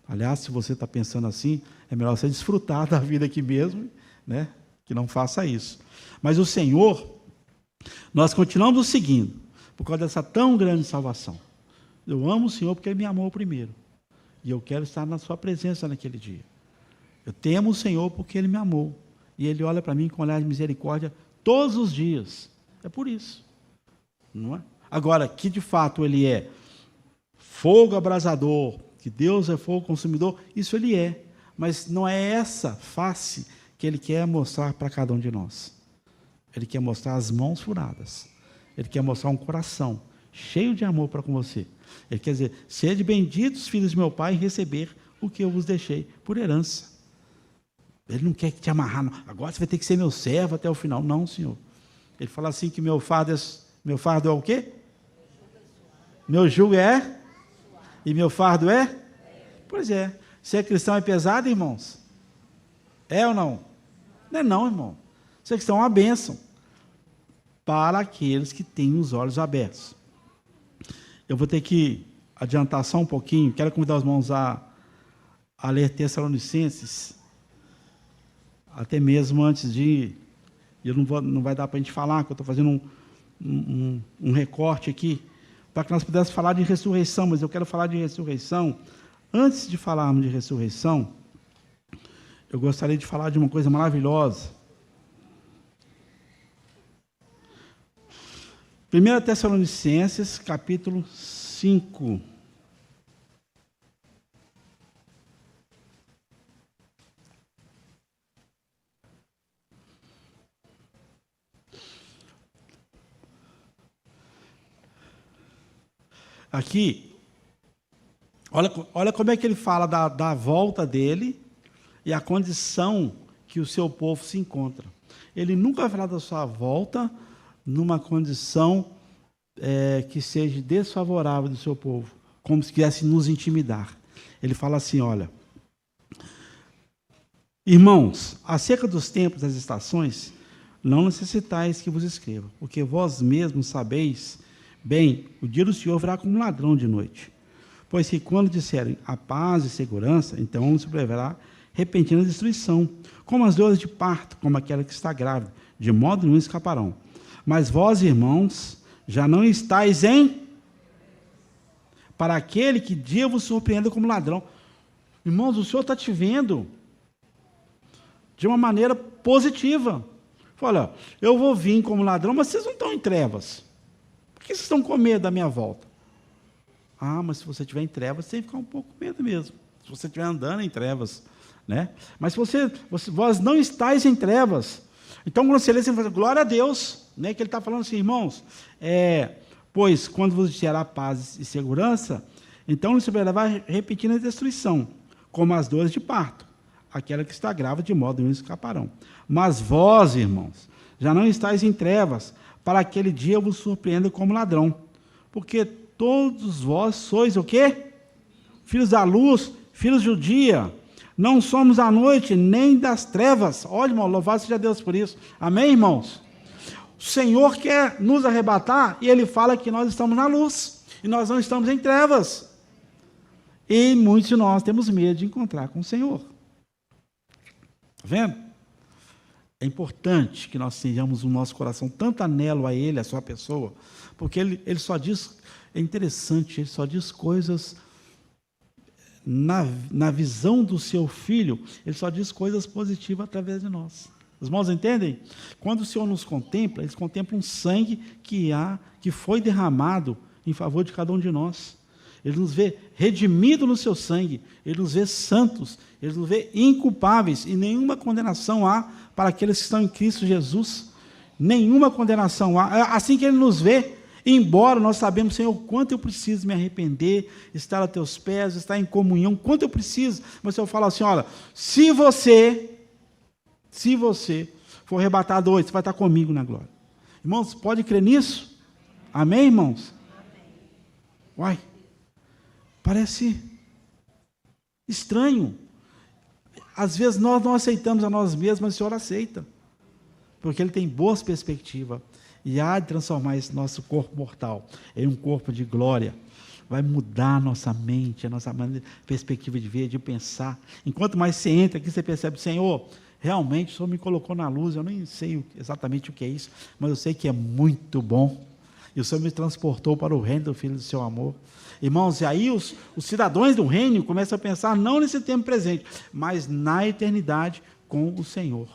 Aliás, se você está pensando assim, é melhor você desfrutar da vida aqui mesmo, né? Que não faça isso. Mas o Senhor, nós continuamos seguindo, por causa dessa tão grande salvação. Eu amo o Senhor porque Ele me amou primeiro. E eu quero estar na sua presença naquele dia. Eu temo o Senhor porque Ele me amou. E Ele olha para mim com olhar de misericórdia todos os dias. É por isso. Não é? Agora, que de fato Ele é fogo abrasador, que Deus é fogo consumidor, isso Ele é. Mas não é essa face que Ele quer mostrar para cada um de nós. Ele quer mostrar as mãos furadas. Ele quer mostrar um coração cheio de amor para com você. Ele quer dizer, sede benditos, filhos de meu Pai, em receber o que eu vos deixei por herança. Ele não quer te amarrar, não. Agora você vai ter que ser meu servo até o final. Não, Senhor. Ele fala assim que meu fardo é o quê? Meu jugo é? E meu fardo é? Pois é. Ser cristão é pesado, irmãos? É ou não? Não é não, irmão. Ser cristão é uma bênção para aqueles que têm os olhos abertos. Eu vou ter que adiantar só um pouquinho. Quero convidar os irmãos a ler Tessalonicenses, até mesmo antes de... não vai dar para a gente falar, que eu estou fazendo um recorte aqui, para que nós pudéssemos falar de ressurreição, mas eu quero falar de ressurreição. Antes de falarmos de ressurreição, eu gostaria de falar de uma coisa maravilhosa. 1 Tessalonicenses, capítulo 5. Aqui, olha como é que ele fala da volta dele e a condição que o seu povo se encontra. Ele nunca vai falar da sua volta numa condição que seja desfavorável do seu povo, como se quisesse nos intimidar. Ele fala assim, olha, irmãos, acerca dos tempos das estações, não necessitais que vos escreva, porque vós mesmos sabeis bem, o dia do Senhor virá como um ladrão de noite. Pois que quando disserem a paz e segurança, então se preverá repentina destruição, como as dores de parto, como aquela que está grávida, de modo nenhum escaparão. Mas vós, irmãos, já não estáis para aquele que dia vos surpreenda como ladrão. Irmãos, o Senhor está te vendo de uma maneira positiva. Olha, eu vou vir como ladrão, mas vocês não estão em trevas. Por que vocês estão com medo da minha volta? Ah, mas se você estiver em trevas, você tem que ficar um pouco com medo mesmo. Se você estiver andando em trevas, né? Mas vós não estáis em trevas. Então, quando você lê, você fala, glória a Deus, né? Que ele está falando assim, irmãos, pois quando vos disser paz e segurança, então se vai repetir a destruição, como as dores de parto, aquela que está grávida, de modo nenhum escaparão. Mas vós, irmãos, já não estáis em trevas, para aquele dia vos surpreenda como ladrão, porque todos vós sois o quê? Filhos da luz, filhos do dia. Não somos da noite, nem das trevas. Olha, irmão, louvado seja Deus por isso. Amém, irmãos? O Senhor quer nos arrebatar e Ele fala que nós estamos na luz e nós não estamos em trevas. E muitos de nós temos medo de encontrar com o Senhor. Está vendo? É importante que nós tenhamos no nosso coração tanto anelo a Ele, a sua pessoa, porque Ele só diz, é interessante, Ele só diz coisas, na visão do seu Filho, Ele só diz coisas positivas através de nós. Os irmãos entendem? Quando o Senhor nos contempla, Ele contempla um sangue que foi derramado em favor de cada um de nós. Ele nos vê redimido no seu sangue, Ele nos vê santos, Ele nos vê inculpáveis, e nenhuma condenação há para aqueles que estão em Cristo Jesus. Nenhuma condenação há. É assim que Ele nos vê, embora nós sabemos, Senhor, quanto eu preciso me arrepender, estar a Teus pés, estar em comunhão, quanto eu preciso. Mas o Senhor fala assim, olha, se você for arrebatado hoje, você vai estar comigo na glória. Irmãos, pode crer nisso? Amém, irmãos? Amém. Uai, parece estranho. Às vezes nós não aceitamos a nós mesmos, mas o Senhor aceita. Porque Ele tem boas perspectivas. E há de transformar esse nosso corpo mortal em um corpo de glória. Vai mudar a nossa mente, a nossa perspectiva de ver, de pensar. Enquanto mais você entra aqui, você percebe, Senhor, realmente o Senhor me colocou na luz, eu nem sei exatamente o que é isso, mas eu sei que é muito bom. E o Senhor me transportou para o reino do Filho do seu amor. Irmãos, e aí os cidadãos do reino começam a pensar, não nesse tempo presente, mas na eternidade com o Senhor.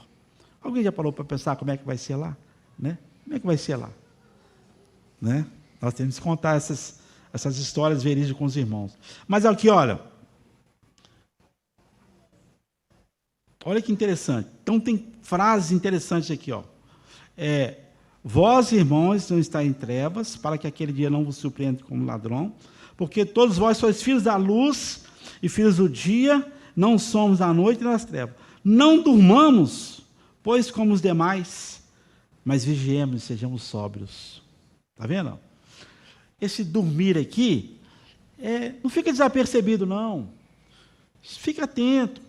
Alguém já parou para pensar como é que vai ser lá? Né? Como é que vai ser lá? Né? Nós temos que contar essas histórias verídicas com os irmãos. Mas aqui, olha que interessante. Então tem frases interessantes aqui, ó. Vós, irmãos, não estáis em trevas, para que aquele dia não vos surpreenda como ladrão, porque todos vós sois filhos da luz e filhos do dia, não somos da noite e das trevas. Não durmamos, pois como os demais, mas vigiemos e sejamos sóbrios. Está vendo? Esse dormir aqui, não fica desapercebido, não. Fica atento.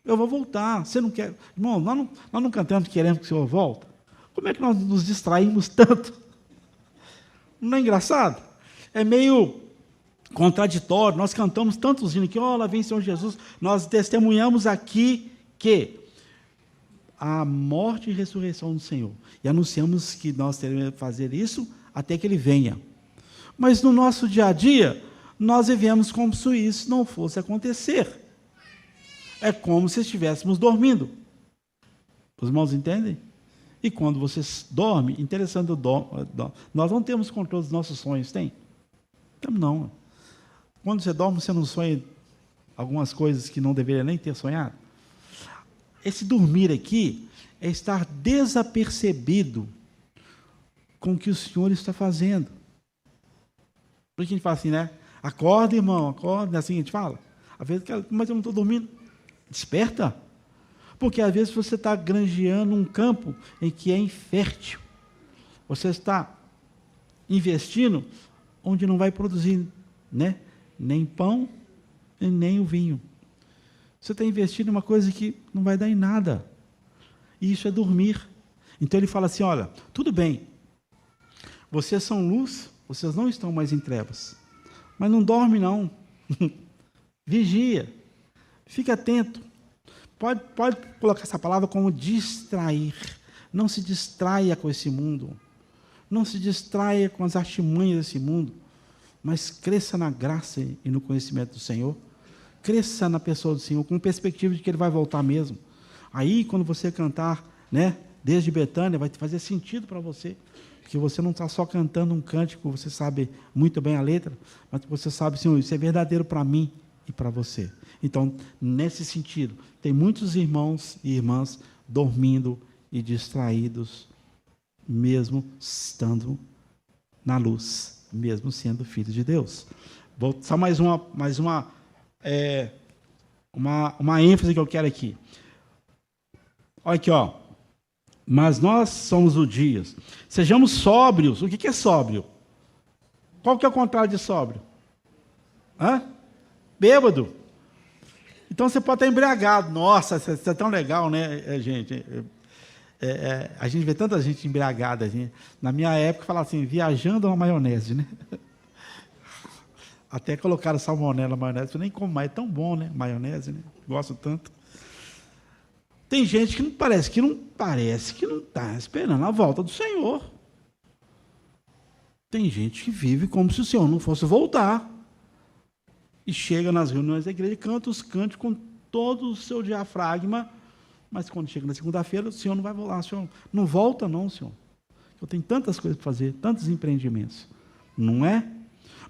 Eu vou voltar. Você não quer... Irmão, nós não cantamos queremos que o Senhor volte. Como é que nós nos distraímos tanto? Não é engraçado? É meio contraditório. Nós cantamos tantos hinos aqui, lá vem Senhor Jesus. Nós testemunhamos aqui que a morte e ressurreição do Senhor. E anunciamos que nós teremos que fazer isso até que Ele venha. Mas no nosso dia a dia, nós vivemos como se isso não fosse acontecer. É como se estivéssemos dormindo. Os irmãos entendem? E quando você dorme, interessante, nós não temos controle dos nossos sonhos, tem? Temos não. Quando você dorme, você não sonha algumas coisas que não deveria nem ter sonhado? Esse dormir aqui é estar desapercebido com o que o Senhor está fazendo. Por isso a gente fala assim, né? Acorda, irmão, acorda, é assim a gente fala. Às vezes, mas eu não estou dormindo. Desperta. Porque às vezes você está granjeando um campo em que é infértil. Você está investindo onde não vai produzir, né, nem pão e nem o vinho. Você está investindo em uma coisa que não vai dar em nada. E isso é dormir. Então ele fala assim, olha, tudo bem, vocês são luz, vocês não estão mais em trevas. Mas não dorme não. Vigia. Fique atento. Pode colocar essa palavra como distrair. Não se distraia com esse mundo. Não se distraia com as artimanhas desse mundo. Mas cresça na graça e no conhecimento do Senhor. Cresça na pessoa do Senhor, com perspectiva de que Ele vai voltar mesmo. Aí, quando você cantar, né, desde Betânia, vai fazer sentido para você. Porque você não está só cantando um cântico, você sabe muito bem a letra, mas você sabe, Senhor, isso é verdadeiro para mim e para você. Então, nesse sentido, tem muitos irmãos e irmãs dormindo e distraídos, mesmo estando na luz, mesmo sendo filhos de Deus. Vou só mais uma ênfase que eu quero aqui. Olha aqui, ó. Mas nós somos o dia. Sejamos sóbrios. O que é sóbrio? Qual que é o contrário de sóbrio? Bêbado. Então você pode estar embriagado. Nossa, isso é tão legal, né, gente? A gente vê tanta gente embriagada. Na minha época, falava assim, viajando na maionese, né? Até colocaram salmonela na maionese. Eu nem como mais, é tão bom, né? Maionese, né? Gosto tanto. Tem gente que não parece que não está esperando a volta do Senhor. Tem gente que vive como se o Senhor não fosse voltar. E chega nas reuniões da igreja e canta os cânticos com todo o seu diafragma, mas quando chega na segunda-feira, o Senhor não vai voltar. O Senhor não volta não, Senhor. Eu tenho tantas coisas para fazer, tantos empreendimentos. Não é?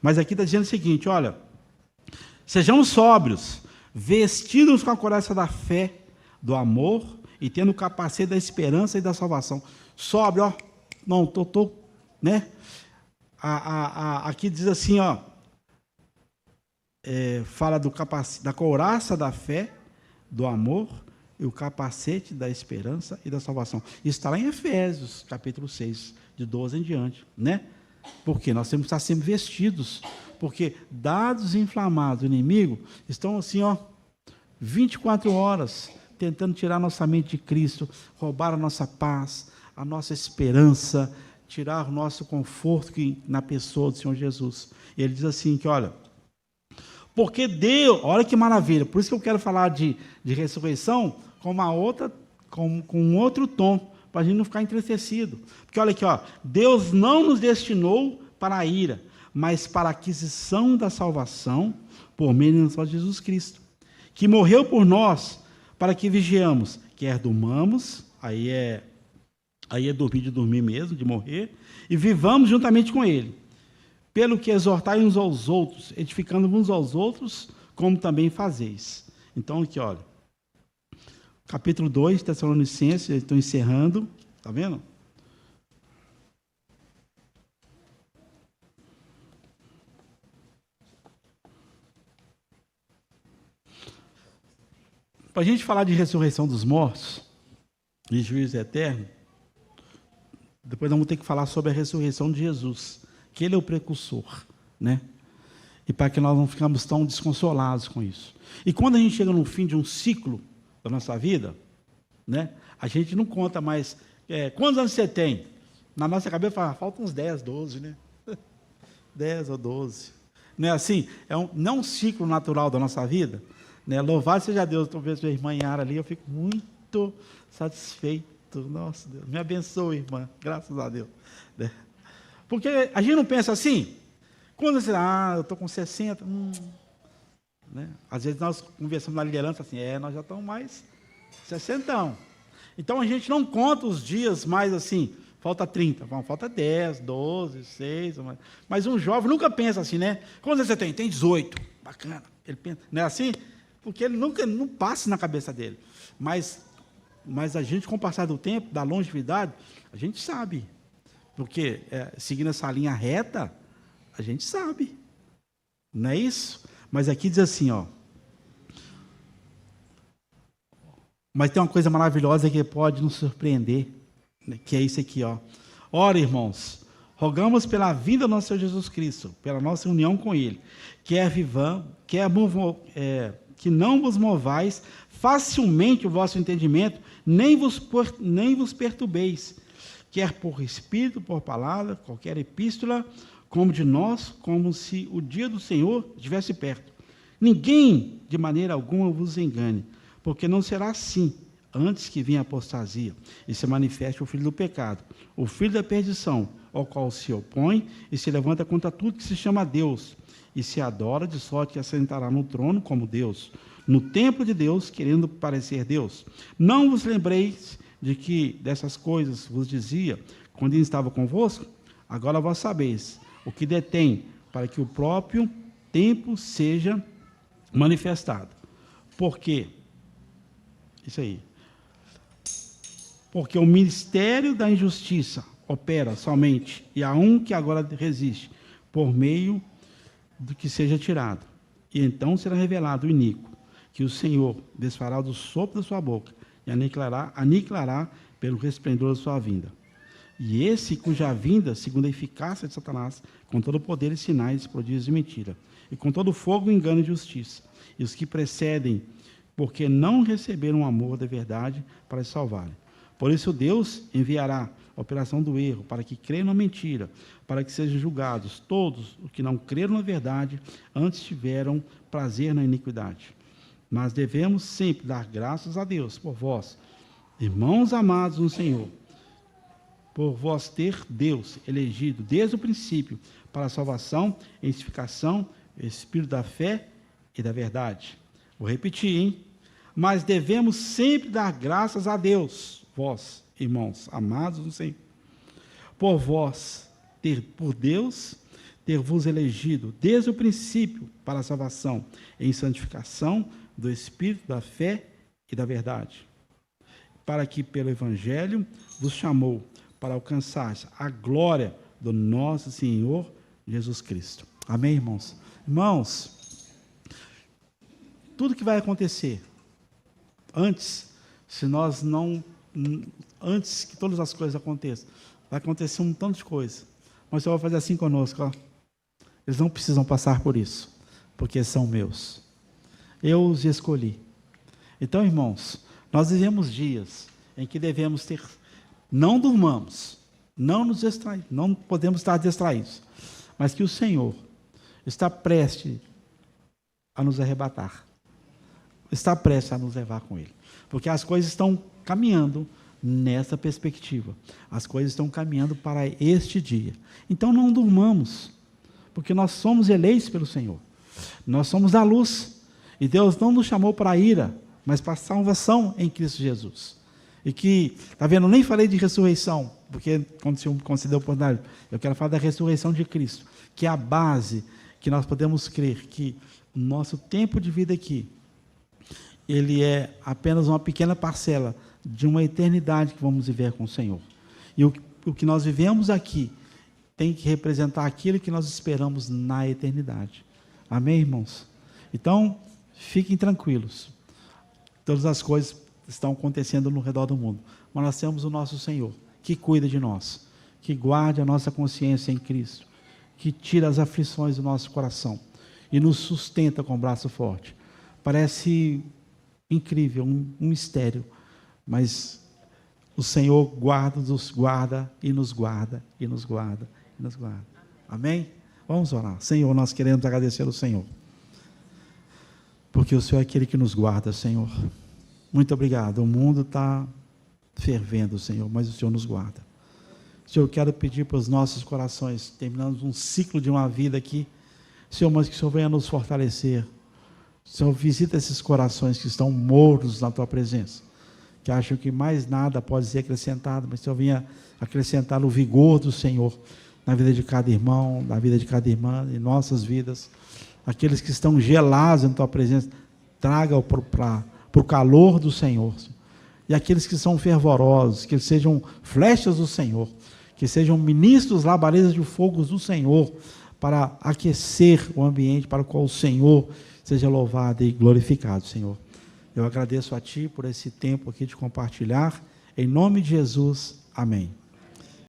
Mas aqui está dizendo o seguinte, olha, sejamos sóbrios, vestidos com a couraça da fé, do amor, e tendo o capacete da esperança e da salvação. Sóbrio, ó, não, né? Aqui diz assim, ó, fala da couraça da fé, do amor, e o capacete da esperança e da salvação. Isso está lá em Efésios, capítulo 6, de 12 em diante, né? Porque nós temos que estar sempre vestidos, porque dados inflamados do inimigo estão assim, ó, 24 horas, tentando tirar nossa mente de Cristo, roubar a nossa paz, a nossa esperança, tirar o nosso conforto na pessoa do Senhor Jesus. E ele diz assim, que olha, porque Deus, olha que maravilha, por isso que eu quero falar de ressurreição com um outro tom, para a gente não ficar entristecido. Porque olha aqui, ó, Deus não nos destinou para a ira, mas para a aquisição da salvação por meio de nosso Jesus Cristo, que morreu por nós, para que vigiamos, quer durmamos, aí é dormir de dormir mesmo, de morrer, e vivamos juntamente com Ele, pelo que exortai uns aos outros, edificando uns aos outros, como também fazeis. Então, aqui, olha, capítulo 2, Tessalonicenses, estou encerrando, está vendo? Para a gente falar de ressurreição dos mortos e juízo eterno, depois nós vamos ter que falar sobre a ressurreição de Jesus, que Ele é o precursor, né? E para que nós não ficamos tão desconsolados com isso. E quando a gente chega no fim de um ciclo da nossa vida, né, a gente não conta mais, quantos anos você tem? Na nossa cabeça fala, faltam uns 10, 12, né? 10 ou 12. Não é assim? Não um ciclo natural da nossa vida, né? Louvado seja Deus, estou vendo a irmã Yara ali, eu fico muito satisfeito. Nossa, Deus, me abençoe, irmã, graças a Deus. Né? Porque a gente não pensa assim, quando você, eu estou com 60, né? Às vezes nós conversamos na liderança assim, nós já estamos mais 60. Então a gente não conta os dias mais assim, falta 30, falta 10, 12, 6, mas um jovem nunca pensa assim, né? Quantos você tem? Tem 18, bacana. Ele pensa, não é assim? Porque ele nunca não passa na cabeça dele. Mas a gente, com o passar do tempo, da longevidade, a gente sabe. Porque, seguindo essa linha reta, a gente sabe. Não é isso? Mas aqui diz assim, ó. Mas tem uma coisa maravilhosa que pode nos surpreender, né, que é isso aqui, ó. Ora, irmãos, rogamos pela vinda do nosso Senhor Jesus Cristo, pela nossa união com Ele, que não vos movais facilmente o vosso entendimento, nem vos perturbeis, quer por espírito, por palavra, qualquer epístola, como de nós, como se o dia do Senhor estivesse perto. Ninguém, de maneira alguma, vos engane, porque não será assim, antes que venha a apostasia, e se manifeste o filho do pecado, o filho da perdição, ao qual se opõe e se levanta contra tudo que se chama Deus, e se adora, de sorte que assentará no trono como Deus, no templo de Deus, querendo parecer Deus. Não vos lembreis de que dessas coisas vos dizia, quando ainda estava convosco? Agora vós sabeis o que detém, para que o próprio tempo seja manifestado. Porque, isso aí, porque o ministério da injustiça opera somente, e há um que agora resiste, por meio do que seja tirado. E então será revelado o iníquo, que o Senhor desfará do sopro da sua boca, e aniquilará pelo resplendor da sua vinda. E esse cuja vinda, segundo a eficácia de Satanás, com todo o poder e sinais, prodígios e mentira, e com todo o fogo, engano e justiça, e os que precedem, porque não receberam o amor da verdade para se salvarem. Por isso Deus enviará a operação do erro, para que creiam na mentira, para que sejam julgados todos os que não creram na verdade, antes tiveram prazer na iniquidade. Mas devemos sempre dar graças a Deus por vós, irmãos amados no Senhor, por vós ter Deus elegido desde o princípio para a salvação, edificação, espírito da fé e da verdade. Vou repetir, hein? Mas devemos sempre dar graças a Deus, vós, irmãos amados no Senhor, por vós, por Deus, ter vos elegido desde o princípio para a salvação, em santificação do Espírito, da fé e da verdade, para que pelo Evangelho vos chamou para alcançar a glória do nosso Senhor Jesus Cristo. Amém, irmãos? Irmãos, tudo que vai acontecer, antes que todas as coisas aconteçam, vai acontecer um tanto de coisa, mas o Senhor vai fazer assim conosco, ó. Eles não precisam passar por isso, porque são meus. Eu os escolhi. Então, irmãos, nós vivemos dias em que devemos ter, não durmamos, não nos distrair, não podemos estar distraídos, mas que o Senhor está prestes a nos arrebatar, está prestes a nos levar com Ele, porque as coisas estão caminhando nessa perspectiva, as coisas estão caminhando para este dia. Então não durmamos, porque nós somos eleitos pelo Senhor, nós somos da luz, e Deus não nos chamou para a ira, mas para a salvação em Cristo Jesus. E que, está vendo, eu nem falei de ressurreição, porque quando se concedeu a oportunidade, eu quero falar da ressurreição de Cristo, que é a base que nós podemos crer que o nosso tempo de vida aqui, ele é apenas uma pequena parcela de uma eternidade que vamos viver com o Senhor. E o que nós vivemos aqui tem que representar aquilo que nós esperamos na eternidade. Amém, irmãos? Então, fiquem tranquilos. Todas as coisas estão acontecendo no redor do mundo, mas nós temos o nosso Senhor, que cuida de nós, que guarde a nossa consciência em Cristo, que tira as aflições do nosso coração e nos sustenta com o braço forte. Parece incrível, um mistério, mas o Senhor nos guarda e nos guarda e nos guarda e nos guarda. Amém? Vamos orar. Senhor, nós queremos agradecer ao Senhor, porque o Senhor é aquele que nos guarda, Senhor. Muito obrigado. O mundo está fervendo, Senhor, mas o Senhor nos guarda. Senhor, eu quero pedir para os nossos corações, terminamos um ciclo de uma vida aqui, Senhor, mas que o Senhor venha nos fortalecer. Senhor, visita esses corações que estão mortos na Tua presença, que acham que mais nada pode ser acrescentado, mas o Senhor venha acrescentar o vigor do Senhor na vida de cada irmão, na vida de cada irmã, em nossas vidas. Aqueles que estão gelados em Tua presença, traga-o para o calor do Senhor. E aqueles que são fervorosos, que sejam flechas do Senhor, que sejam ministros, labaredas de fogo do Senhor, para aquecer o ambiente para o qual o Senhor seja louvado e glorificado, Senhor. Eu agradeço a Ti por esse tempo aqui de compartilhar. Em nome de Jesus, amém.